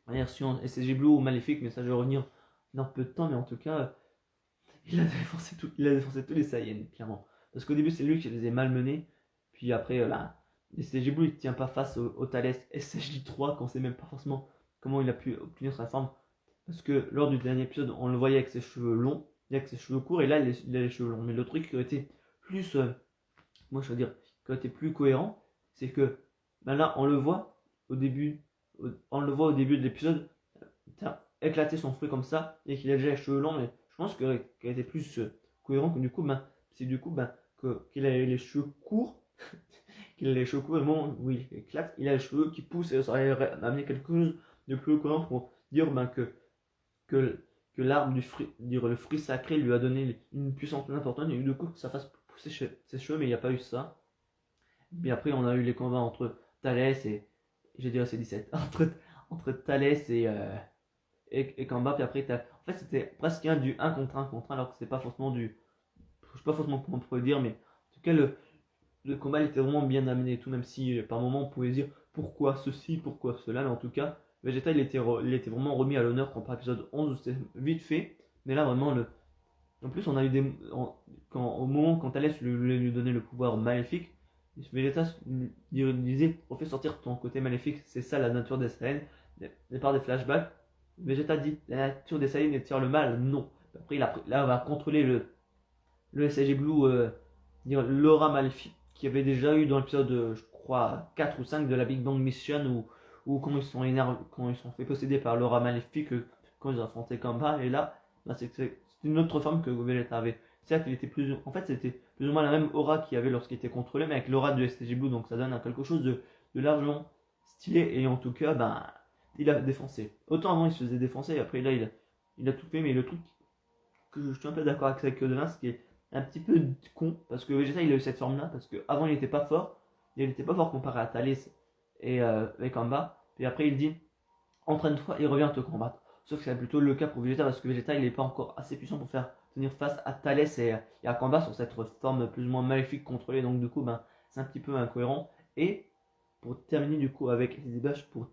version SSJ Blue ou Maléfique, mais ça, je vais revenir dans peu de temps, mais en tout cas, il a défoncé tous les Saiyans, clairement. Parce qu'au début, c'est lui qui les a malmenés. Puis après, les SSJ Blue, il ne tient pas face au Thales SSJ3, qu'on ne sait même pas forcément comment il a pu obtenir sa forme. Parce que lors du dernier épisode, on le voyait avec ses cheveux longs, avec ses cheveux courts, et là, il a les cheveux longs. Mais le truc qui aurait été plus, moi je veux dire, qui aurait été plus cohérent, c'est que ben là, on le voit au début de l'épisode, éclater son fruit comme ça, et qu'il a déjà les cheveux longs, mais je pense qu'elle était plus cohérent que du coup, c'est du coup qu'il a les cheveux courts, qu'il a les cheveux courts, et au moment où il éclate, il a les cheveux qui poussent, et ça aurait amené quelque chose de plus cohérent pour dire que, que l'arbre du fruit, dire le fruit sacré lui a donné une puissance plus importante, et du coup que ça fasse pousser ses cheveux, mais il n'y a pas eu ça. Puis après, on a eu les combats entre Thalès et. J'ai dit C17. Entre Thalès et Kamba, puis après, En fait, c'était presque du un contre un, alors que c'est pas forcément je sais pas forcément comment on pourrait dire, mais en tout cas, le combat il était vraiment bien amené et tout, même si par moment on pouvait dire pourquoi ceci, pourquoi cela, mais en tout cas, Vegeta il était vraiment remis à l'honneur quand par épisode 11 où c'était vite fait, mais là vraiment, en plus on a eu au moment quand Thalès lui donnait le pouvoir maléfique, Vegeta il disait refais sortir ton côté maléfique, c'est ça la nature des Saiyans, par des flashbacks, Vegeta dit la nature des Saiyans est le mal, non. Après, là, on va contrôler le SSJ Blue, l'aura maléfique qu'il y avait déjà eu dans l'épisode, je crois, 4 ou 5 de la Big Bang Mission, où quand ils sont énervés, quand ils sont fait posséder par l'aura maléfique, quand ils ont affronté Kamba, et là, c'est une autre forme que Vegeta avait. Certes, en fait, c'était plus ou moins la même aura qu'il y avait lorsqu'il était contrôlé, mais avec l'aura du STG Blue, donc ça donne quelque chose de largement stylé, et en tout cas, ben, il a défoncé. Autant avant, il se faisait défoncer, et après, là, il a tout fait, mais le truc que je suis un peu d'accord avec Yodelin, ce qui est un petit peu con, parce que Vegeta il a eu cette forme là, parce qu'avant il n'était pas fort, il n'était pas fort comparé à Thalès et avec Kamba, puis après il dit entraîne-toi et reviens te combattre. Sauf que c'est plutôt le cas pour Vegeta, parce que Vegeta il n'est pas encore assez puissant pour faire tenir face à Thalès et à Kamba sur cette forme plus ou moins maléfique contrôlée, donc du coup ben, c'est un petit peu incohérent. Et pour terminer du coup avec SDBH, pour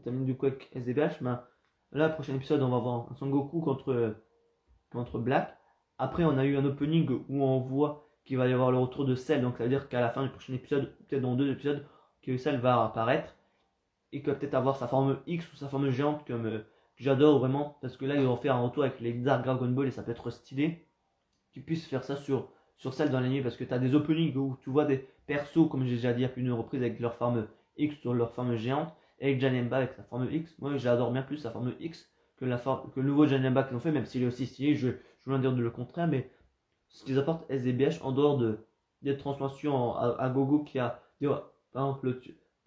terminer du coup avec SDBH, ben, là, prochain épisode, on va voir un Son Goku contre Black. Après, on a eu un opening où on voit qu'il va y avoir le retour de Cell. Donc, ça veut dire qu'à la fin du prochain épisode, peut-être dans 2 épisodes, que Cell va apparaître. Et qu'il va peut-être avoir sa forme X ou sa forme géante, comme que j'adore vraiment. Parce que là, ils vont faire un retour avec les Dark Dragon Ball et ça peut être stylé. Qu'ils puissent faire ça sur Cell dans l'anime. Parce que tu as des openings où tu vois des persos, comme j'ai déjà dit à plus d'une reprise, avec leur forme X sur leur forme géante. Et avec Janemba avec sa forme X. Moi, j'adore bien plus sa forme X que le nouveau Janemba qu'ils ont fait, même s'il est aussi stylé, je viens de dire de le contraire, mais ce qu'ils apportent SDBH en dehors des transformations à gogo qui a, par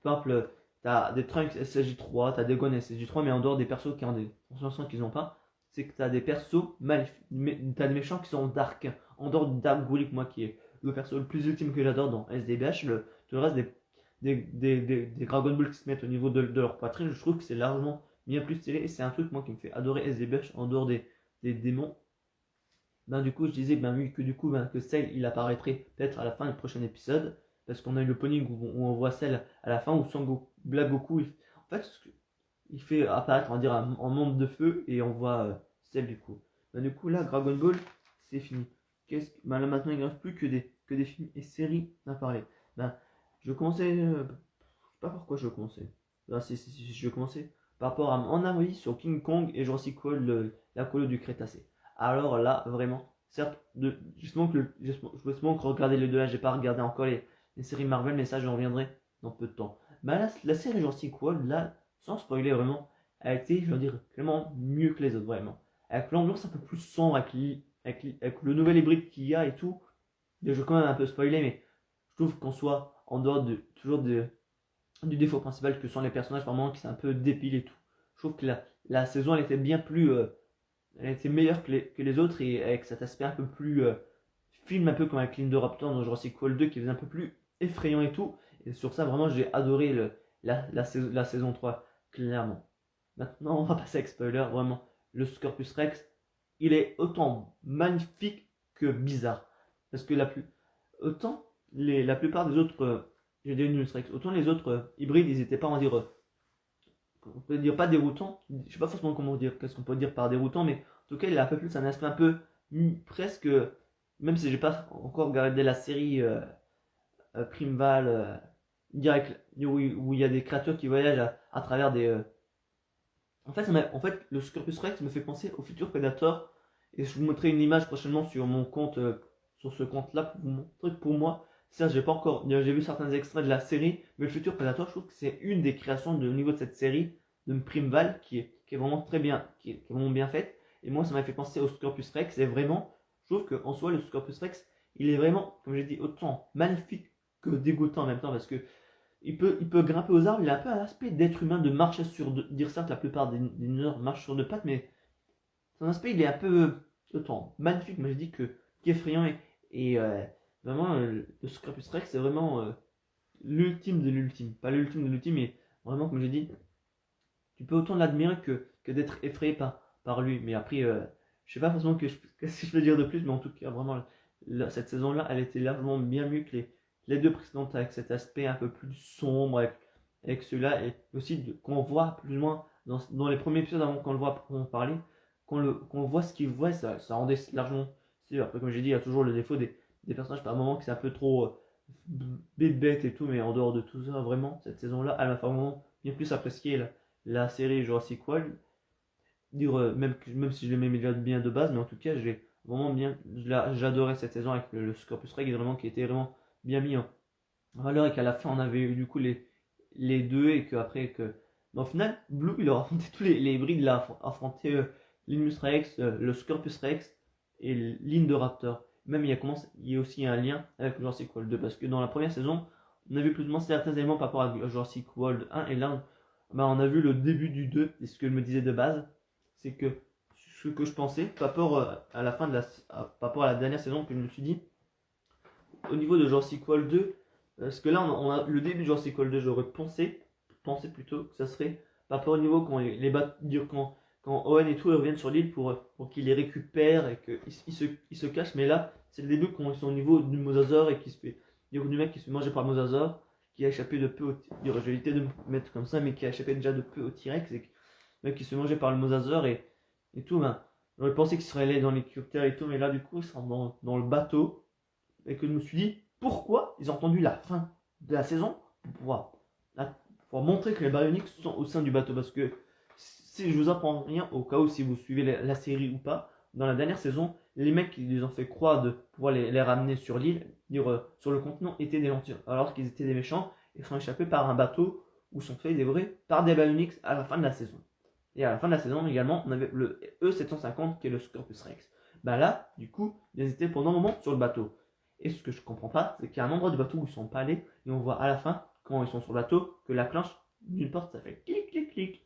exemple, t'as des Trunks SSJ3, t'as des Gon SSJ3, mais en dehors des persos qui ont des transformations qu'ils n'ont pas, c'est que t'as des persos t'as des méchants qui sont dark, en dehors de Dark Gullik, moi qui est le perso le plus ultime que j'adore dans SDBH, tout le reste des Dragon Ball qui se mettent au niveau de leur poitrine, je trouve que c'est largement bien plus stylé et c'est un truc moi qui me fait adorer SDBH en dehors des démons. Ben du coup je disais ben oui que du coup ben, que Cell il apparaîtrait peut-être à la fin du prochain épisode parce qu'on a eu le pony où on voit Cell à la fin où Sango Black Goku en fait il fait apparaître on va dire en monde de feu et on voit Cell du coup. Ben du coup là Dragon Ball c'est fini. Ben, là maintenant il ne reste plus que des films et séries à parler. Ben je commençais je sais pas pourquoi je commençais. Ben, si je commençais par rapport à mon avis sur King Kong et Jurassic World la colo du Crétacé. Alors là, vraiment, certes, justement que regarder les deux là, j'ai pas regardé encore les séries Marvel, mais ça, j'en reviendrai dans peu de temps. Mais là, la série Jurassic World, là, sans spoiler vraiment, a été, je veux dire, clairement mieux que les autres, vraiment. Avec l'ambiance un peu plus sombre, avec le nouvel hybride qu'il y a et tout, je vais quand même un peu spoiler, mais je trouve qu'on soit en dehors toujours du défaut principal que sont les personnages, vraiment, qui sont un peu dépilés et tout. Je trouve que la saison, elle était bien plus elle était meilleure que les autres et avec cet aspect un peu plus film, un peu comme avec l'Indoraptor dans Jurassic World 2 qui faisait un peu plus effrayant et tout. Et sur ça, vraiment, j'ai adoré la saison 3, clairement. Maintenant, on va passer avec spoiler, vraiment. Le Scorpius Rex, il est autant magnifique que bizarre. Parce que autant la plupart des autres, j'ai dit Rex, autant les autres hybrides, ils étaient pas, on va dire, on peut dire pas déroutant, je sais pas forcément comment dire, qu'est-ce qu'on peut dire par déroutant, mais en tout cas il a un peu plus un aspect un peu presque, même si j'ai pas encore regardé la série Primeval, direct, où il y a des créatures qui voyagent à travers des... en fait, le Scorpius Rex me fait penser au futur Predator, et je vous montrerai une image prochainement sur mon compte, sur ce compte-là, pour vous montrer que pour moi, ça j'ai pas encore, j'ai vu certains extraits de la série, mais le futur Predator, je trouve que c'est une des créations au niveau de cette série de Primeval qui est vraiment très bien, qui est vraiment bien faite, et moi ça m'a fait penser au Scorpius Rex, et vraiment, je trouve qu'en soi, le Scorpius Rex, il est vraiment, comme j'ai dit, autant magnifique que dégoûtant en même temps, parce que il peut grimper aux arbres, il a un peu un aspect d'être humain, de marcher sur deux, dire ça que la plupart des dinosaures marchent sur deux pattes, mais son aspect il est un peu autant magnifique, mais je dis qu'effrayant et vraiment le Scorpius Rex c'est vraiment l'ultime de l'ultime, pas l'ultime de l'ultime, mais vraiment comme j'ai dit, tu peux autant l'admirer que d'être effrayé par lui. Mais après, je sais pas forcément qu'est-ce que je peux dire de plus, mais en tout cas, vraiment, cette saison-là, elle était largement bien mieux que les deux précédentes, avec cet aspect un peu plus sombre, avec ceux-là, et aussi qu'on voit plus ou moins dans les premiers épisodes avant qu'on le voit en parler, qu'on voit ce qu'il voit, ça rendait largement. Après, comme j'ai dit, il y a toujours le défaut des personnages par moment qui c'est un peu trop bête et tout, mais en dehors de tout ça, vraiment, cette saison-là, elle m'a fait vraiment bien plus apprécier la série Jurassic World. Dire, même si je l'aimais déjà bien de base, mais en tout cas, j'ai vraiment bien, j'adorais cette saison avec le Scorpius Rex, vraiment, qui était vraiment bien mis en valeur, et qu'à la fin, on avait eu du coup les deux, et qu'après, mais au final, Blue, il a affronté tous les hybrides, il a affronté l'Inmus Rex, le Scorpius Rex et l'Indoraptor. Même il y a aussi un lien avec Jurassic World 2, parce que dans la première saison, on a vu plus ou moins certains éléments par rapport à Jurassic World 1, et là, bah, on a vu le début du 2, et ce que je me disais de base, c'est que ce que je pensais, par rapport à la fin par rapport à la dernière saison, que je me suis dit, au niveau de Jurassic World 2, parce que là, on a le début de Jurassic World 2, j'aurais pensé plutôt que ça serait par rapport au niveau quand quand Owen et tout reviennent sur l'île pour qu'ils les récupèrent et qu'ils se cachent. Mais là, c'est le début quand ils sont au niveau du mosasaure et qui se fait, du mec qui se fait manger par le mosasaure, qui a échappé de peu je vais éviter de me mettre comme ça, mais qui a échappé déjà de peu au T-Rex, et le mec qui se fait manger par le mosasaure et tout. Ben, j'aurais pensé qu'ils seraient allés dans l'hélicoptère et tout, mais là, du coup, ils sont dans le bateau, et que je me suis dit, pourquoi ils ont entendu la fin de la saison pour montrer que les baryonyques sont au sein du bateau. Parce que si je vous apprends rien, au cas où si vous suivez la série ou pas, dans la dernière saison, les mecs qui les ont fait croire de pouvoir les ramener sur l'île, sur le continent, étaient des gentils, alors qu'ils étaient des méchants et sont échappés par un bateau ou sont faits dévorer par des baryonyques à la fin de la saison. Et à la fin de la saison également, on avait le E750 qui est le Scorpius Rex. Bah là, du coup, ils étaient pendant un moment sur le bateau. Et ce que je comprends pas, c'est qu'il y a un endroit du bateau où ils sont pas allés, et on voit à la fin, quand ils sont sur le bateau, que la planche d'une porte, ça fait clic, clic, clic.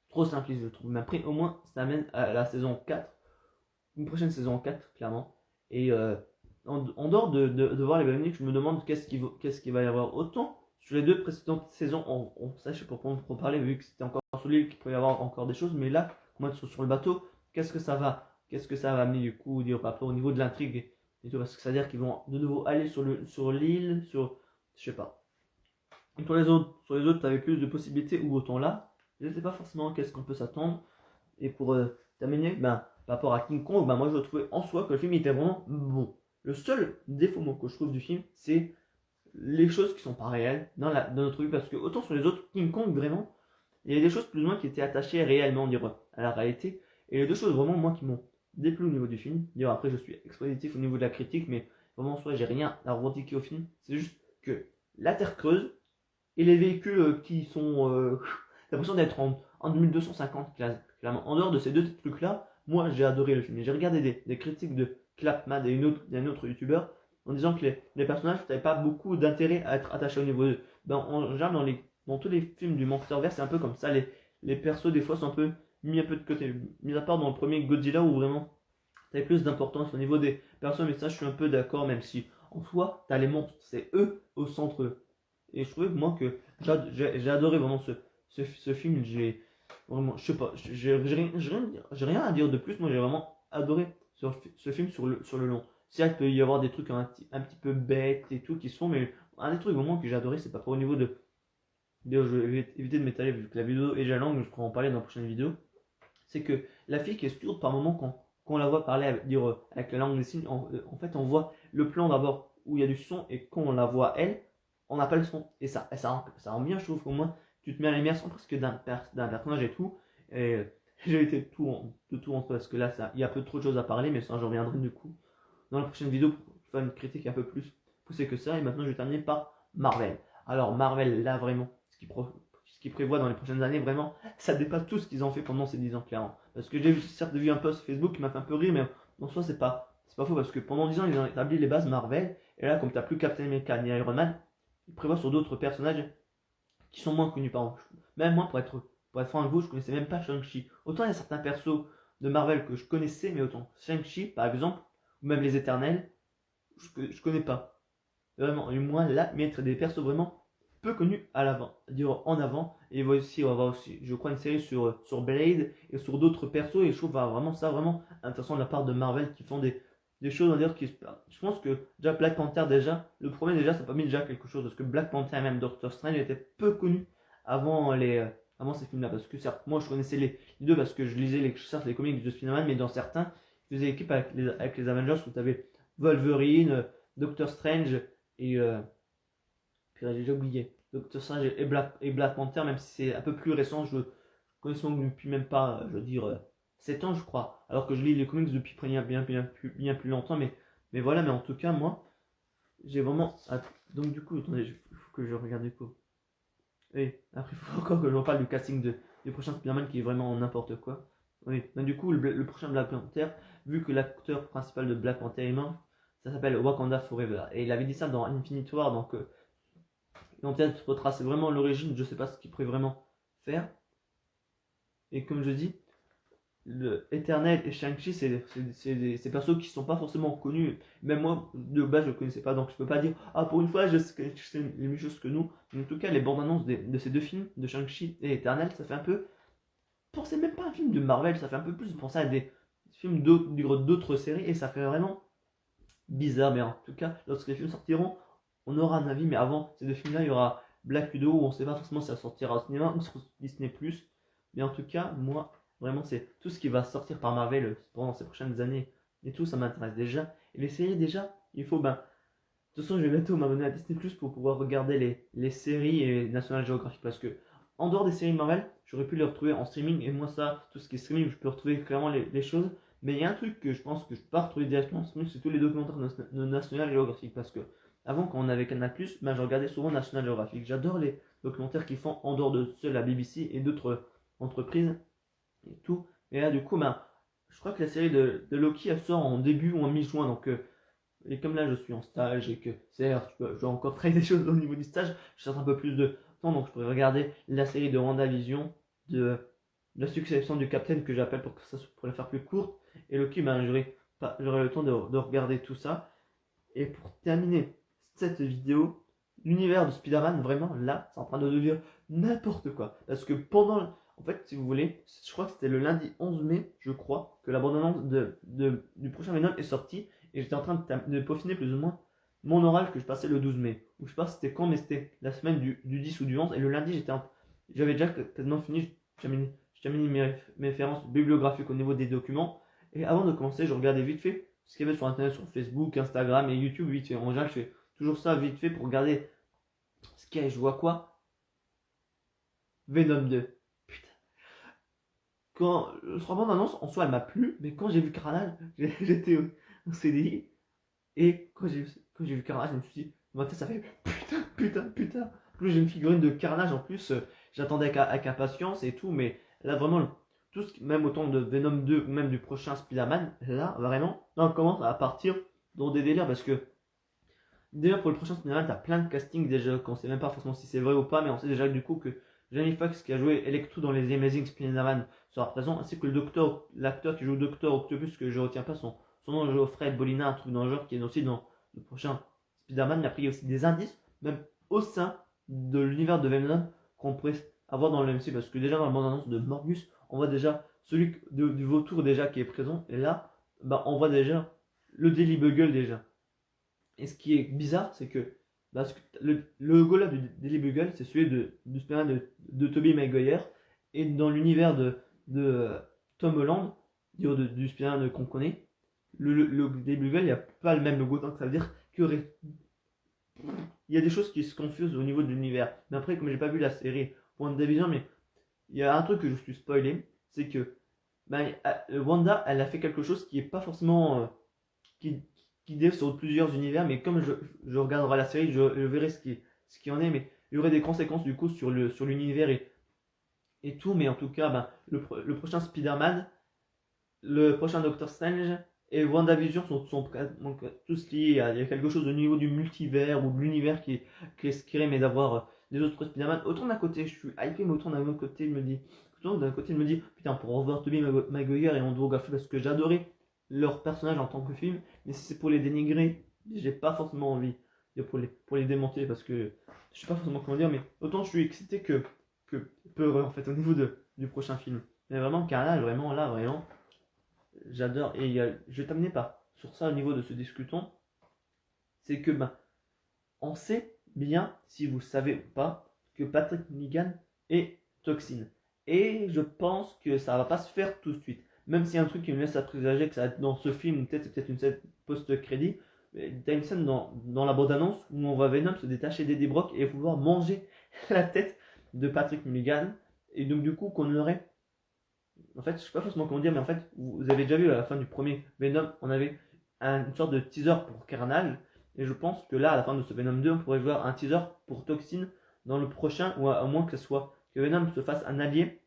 Trop simpliste, je trouve. Mais après, au moins, ça amène à la saison 4, une prochaine saison 4, clairement. Et en dehors de voir les Bionics, je me demande qu'est-ce qu'il va y avoir autant. Sur les deux précédentes saisons, on sait pas pour parler, vu que c'était encore sur l'île, qu'il peut y avoir encore des choses. Mais là, comment être sur le bateau, qu'est-ce que ça va amener du coup, dire par rapport au niveau de l'intrigue et tout, parce que ça veut dire qu'ils vont de nouveau aller sur l'île, je sais pas. Et sur les autres, tu avais plus de possibilités, ou autant là, je ne sais pas forcément qu'est-ce qu'on peut s'attendre. Et pour terminer, ben, par rapport à King Kong, ben, moi je trouvais en soi que le film était vraiment bon. Le seul défaut que je trouve du film, c'est les choses qui sont pas réelles dans notre vie, parce que autant sur les autres, King Kong, vraiment, il y avait des choses plus ou moins qui étaient attachées réellement, à la réalité. Et les deux choses vraiment, moi, qui m'ont déplu au niveau du film, après je suis expositif au niveau de la critique, mais vraiment, soit j'ai rien à revendiquer au film, c'est juste que la Terre creuse et les véhicules qui sont l'impression d'être en 2250, clairement. En dehors de ces deux trucs-là, moi j'ai adoré le film. J'ai regardé des critiques de Clapmad et d'un autre youtubeur en disant que les personnages n'avaient pas beaucoup d'intérêt à être attachés au niveau d'eux. En général, dans tous les films du Monsterverse, c'est un peu comme ça. Les persos, des fois, sont mis un peu de côté. Mis à part dans le premier Godzilla où vraiment t'avais plus d'importance au niveau des persos, mais ça, je suis un peu d'accord, même si en soi, t'as les monstres, c'est eux au centre. Et je trouvais moi que j'ai adoré vraiment ce film. Vraiment, je sais pas, j'ai rien à dire de plus. Moi, j'ai vraiment adoré ce film sur le long. Certes, il peut y avoir des trucs un petit peu bêtes et tout qui se font, mais un des trucs vraiment que j'ai adoré, c'est pas au niveau je vais éviter de m'étaler vu que la vidéo est déjà longue, je pourrais en parler dans la prochaine vidéo. C'est que la fille qui est sourde par moment, quand on la voit parler avec la langue des signes, en fait, on voit le plan d'abord où il y a du son, et quand on la voit elle, on n'a pas le son. Et ça rend bien, je trouve qu'au moins tu te mets à l'immersion presque d'un personnage et tout. Et j'ai été de tout entre, parce que là, il y a peu trop de choses à parler, mais ça, j'en reviendrai du coup dans la prochaine vidéo pour faire une critique un peu plus poussée que ça. Et maintenant, je vais terminer par Marvel. Alors, Marvel, là, vraiment, ce qu'ils prévoient dans les prochaines années, vraiment, ça dépasse tout ce qu'ils ont fait pendant ces 10 ans, clairement. Parce que j'ai certes vu un post Facebook qui m'a fait un peu rire, mais en soi, c'est pas faux, parce que pendant 10 ans, ils ont établi les bases Marvel. Et là, comme tu n'as plus Captain America ni Iron Man, ils prévoient sur d'autres personnages qui sont moins connus par moi. Même moi, pour être franc avec vous, je connaissais même pas Shang-Chi. Autant il y a certains persos de Marvel que je connaissais, mais autant Shang-Chi, par exemple, ou même les Éternels, je connais pas. Vraiment, et moi, là, mettre des persos vraiment peu connus à l'avant, dire en avant. Et on va avoir aussi, je crois, une série sur Blade et sur d'autres persos. Et je trouve vraiment ça vraiment intéressant de la part de Marvel qui font des choses, on va dire, qui je pense que déjà Black Panther, déjà, le premier, déjà, ça a pas mis déjà quelque chose parce que Black Panther et même Doctor Strange étaient peu connus avant avant ces films-là. Parce que certes, moi je connaissais les deux parce que je lisais certes, les comics de Spider-Man, mais dans certains, ils faisaient équipe avec les Avengers où tu avais Wolverine, Doctor Strange et. Puis j'ai déjà oublié. Doctor Strange et Black Panther, même si c'est un peu plus récent, je connais son nom depuis même pas, je veux dire, 7 ans, je crois. Alors que je lis les comics depuis bien plus longtemps, mais voilà, mais en tout cas, moi, j'ai vraiment. Donc, du coup, attendez, il faut que je regarde du coup. Oui, après, il faut encore que j'en parle du casting du prochain Spider-Man qui est vraiment n'importe quoi. Oui, donc du coup, le prochain Black Panther, vu que l'acteur principal de Black Panther est mort, ça s'appelle Wakanda Forever. Et il avait dit ça dans Infinity War, donc ils vont peut-être retracer vraiment l'origine, je sais pas ce qu'ils pourraient vraiment faire. Et comme je dis, le Eternal et Shang-Chi, c'est des persos qui sont pas forcément connus. Même moi, de base, je ne connaissais pas, donc je peux pas dire, ah, pour une fois, je sais les mêmes choses que nous. Mais en tout cas, les bandes annonces de ces deux films, de Shang-Chi et Eternal, ça fait un peu. C'est même pas un film de Marvel, ça fait un peu plus penser à des films d'autres séries, et ça fait vraiment bizarre. Mais en tout cas, lorsque les films sortiront, on aura un avis. Mais avant ces deux films-là, il y aura Black Widow, où on sait pas forcément si ça sortira au cinéma ou sur Disney+. Mais en tout cas, moi, vraiment, c'est tout ce qui va sortir par Marvel pendant ces prochaines années. Et tout, ça m'intéresse déjà. Et les séries, déjà, il faut, de toute façon, je vais bientôt m'abonner à Disney Plus pour pouvoir regarder les séries et National Geographic. Parce que, en dehors des séries Marvel, j'aurais pu les retrouver en streaming. Et moi, ça, tout ce qui est streaming, je peux retrouver clairement les choses. Mais il y a un truc que je pense que je peux pas retrouver directement en streaming, c'est tous les documentaires de National Geographic. Parce que, avant, quand on avait Canal Plus, je regardais souvent National Geographic. J'adore les documentaires qu'ils font en dehors de ceux la BBC et d'autres entreprises et tout. Et là, du coup, je crois que la série de Loki, elle sort en début ou en mi-juin. Donc, et comme là, je suis en stage et que, certes, je dois encore travailler des choses au niveau du stage, je cherche un peu plus de temps. Donc, je pourrais regarder la série de WandaVision, de la succession du Captain que j'appelle pour que ça pour la faire plus courte. Et Loki, j'aurai le temps de regarder tout ça. Et pour terminer cette vidéo, l'univers de Spider-Man, vraiment, là, c'est en train de devenir n'importe quoi. Parce que en fait, si vous voulez, je crois que c'était le lundi 11 mai, je crois, que la bande-annonce du prochain Venom est sortie. Et j'étais en train de peaufiner plus ou moins mon oral que je passais le 12 mai. Ou je sais pas c'était quand, mais c'était la semaine du 10 ou du 11. Et le lundi, j'avais déjà quasiment fini. J'ai mis mes références bibliographiques au niveau des documents. Et avant de commencer, je regardais vite fait ce qu'il y avait sur Internet, sur Facebook, Instagram et YouTube vite fait. En général, je fais toujours ça vite fait pour regarder ce qu'il y a. Et je vois quoi? Venom 2. Putain. Quand sur la bande-annonce, en soi, elle m'a plu, mais quand j'ai vu Carnage, j'étais au CDI. Et quand j'ai vu Carnage, je me suis dit, moi, ça fait putain, putain, putain. En plus, j'ai une figurine de Carnage en plus. J'attendais avec impatience et tout, mais là, vraiment, même autant de Venom 2 ou même du prochain Spider-Man, là, vraiment, là, on commence à partir dans des délires parce que déjà pour le prochain Spider-Man, t'as plein de castings déjà, qu'on sait même pas forcément si c'est vrai ou pas, mais on sait déjà du coup que Jamie Foxx qui a joué Electro dans les Amazing Spider-Man sera présent, ainsi que l'acteur qui joue Docteur Octopus, que je retiens pas son nom, Geoffrey Bolina, un truc dans le genre, qui est aussi dans le prochain Spider-Man. Mais après, il y a aussi des indices, même au sein de l'univers de Venom, qu'on pourrait avoir dans le MC, parce que déjà dans la bande-annonce de Morbius, on voit déjà celui du vautour déjà qui est présent, et là, on voit déjà le Daily Bugle déjà. Et ce qui est bizarre, c'est que le logo là du Daily Bugle, c'est celui du Spider-Man de Tobey Maguire. Et dans l'univers de Tom Holland, du Spider-Man qu'on connaît, le Daily Bugle, il n'y a pas le même logo. Donc ça veut dire qu'il y a des choses qui se confusent au niveau de l'univers. Mais après, comme j'ai pas vu la série WandaVision, mais il y a un truc que je suis spoilé, c'est que Wanda, elle a fait quelque chose qui est pas forcément qui défile sur plusieurs univers, mais comme je regarderai la série, je verrai ce qui en est, mais il y aurait des conséquences du coup sur l'univers et tout, mais en tout cas, le prochain Spider-Man, le prochain Doctor Strange et WandaVision sont tous liés. Il y a quelque chose au niveau du multivers ou de l'univers qui est scré, mais d'avoir des autres Spider-Man. Autant d'un côté, je suis hypé, mais autant d'un autre côté, je me dis, putain, pour revoir Tobey Maguire et Andrew Garfield, parce que j'adorais leur personnage en tant que film, mais si c'est pour les dénigrer, j'ai pas forcément envie pour les démonter, parce que je sais pas forcément comment dire, mais autant je suis excité que peureux en fait au niveau du prochain film. Mais vraiment, Carnage, vraiment là, vraiment, j'adore. Et je vais terminer par sur ça au niveau de ce discutant, c'est que ben, on sait bien, si vous savez ou pas, que Patrick Mulligan est toxine. Et je pense que ça va pas se faire tout de suite. Même s'il y a un truc qui me laisse à présager que ça va être dans ce film, ou peut-être c'est peut-être une scène post-crédit. T'as une scène dans la bande-annonce où on voit Venom se détacher d'Eddie Brock et vouloir manger la tête de Patrick Mulligan. Et donc du coup qu'on aurait... En fait, je sais pas forcément comment dire, mais en fait, vous avez déjà vu à la fin du premier Venom, on avait une sorte de teaser pour Carnage. Et je pense que là, à la fin de ce Venom 2, on pourrait voir un teaser pour Toxin dans le prochain, ou à moins que ce soit que Venom se fasse un allié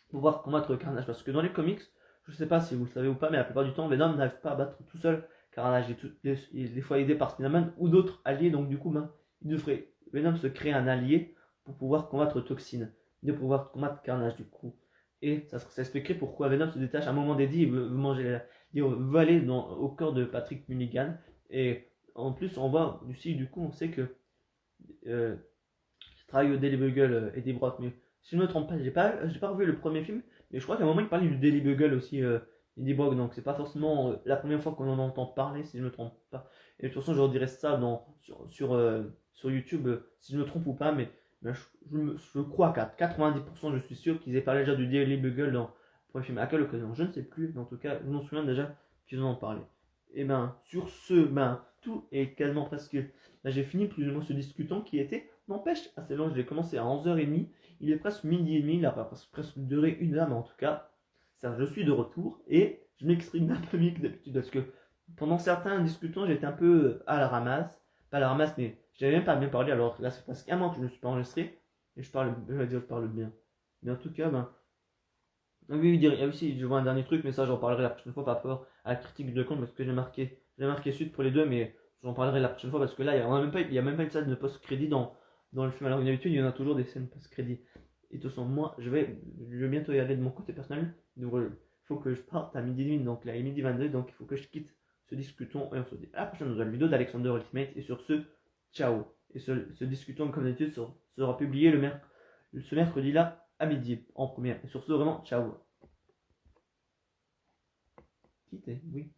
pour pouvoir combattre Carnage. Parce que dans les comics, je sais pas si vous le savez ou pas, mais la plupart du temps, Venom n'arrive pas à battre tout seul Carnage. Il est des fois aidé par Spider-Man ou d'autres alliés, donc du coup, ben, il devrait Venom se créer un allié pour pouvoir combattre Toxin, de pouvoir combattre Carnage du coup. Et ça expliquerait pourquoi Venom se détache à un moment dédié, il veut manger, il veut aller au corps de Patrick Mulligan. Et en plus, on voit aussi, du coup, on sait que euh, qui travaille au Daily Bugle et des Brock. Mais si je ne me trompe pas, j'ai pas revu le premier film, mais je crois qu'à un moment il parlait du Daily Bugle aussi, Eddie Brock, donc c'est pas forcément la première fois qu'on en entend parler, si je ne me trompe pas. Et de toute façon, je redirai ça sur YouTube, si je me trompe ou pas, mais je crois qu'à 90%, je suis sûr qu'ils aient parlé déjà du Daily Bugle dans le premier film. À quelle occasion? Je ne sais plus, mais en tout cas, je m'en souviens déjà qu'ils en ont parlé. Et ben, sur ce, ben, tout est quasiment presque. Là, j'ai fini plus ou moins ce discutant qui était, n'empêche, assez long. Je l'ai commencé à 11h30. Il est presque midi et demi. Il a presque duré une heure, mais en tout cas, ça, je suis de retour et je m'exprime un peu mieux que d'habitude parce que pendant certains discutants, j'étais un peu à la ramasse. Pas à la ramasse, mais j'avais même pas bien parlé. Alors là, c'est presque un mois que je ne me suis pas enregistré et je vais dire, je parle bien. Mais en tout cas, ben, oui, oui, il y a aussi, je vois un dernier truc, mais ça j'en parlerai la prochaine fois par rapport à la critique de compte parce que j'ai marqué suite pour les deux, mais j'en parlerai la prochaine fois parce que là, il y a même pas une scène de post-crédit dans le film. Alors d'habitude, il y en a toujours des scènes post-crédit. Et de toute façon, moi, je vais bientôt y aller de mon côté personnel. Donc, il faut que je parte à midi et demi, donc là, il est midi 22, donc il faut que je quitte ce discuton et on se dit à la prochaine nouvelle vidéo d'Alexander Ultimate. Et sur ce, ciao. Et ce discuton, comme d'habitude, sera publié ce mercredi-là à midi en première. Et sur ce, vraiment, ciao. Quitter, oui.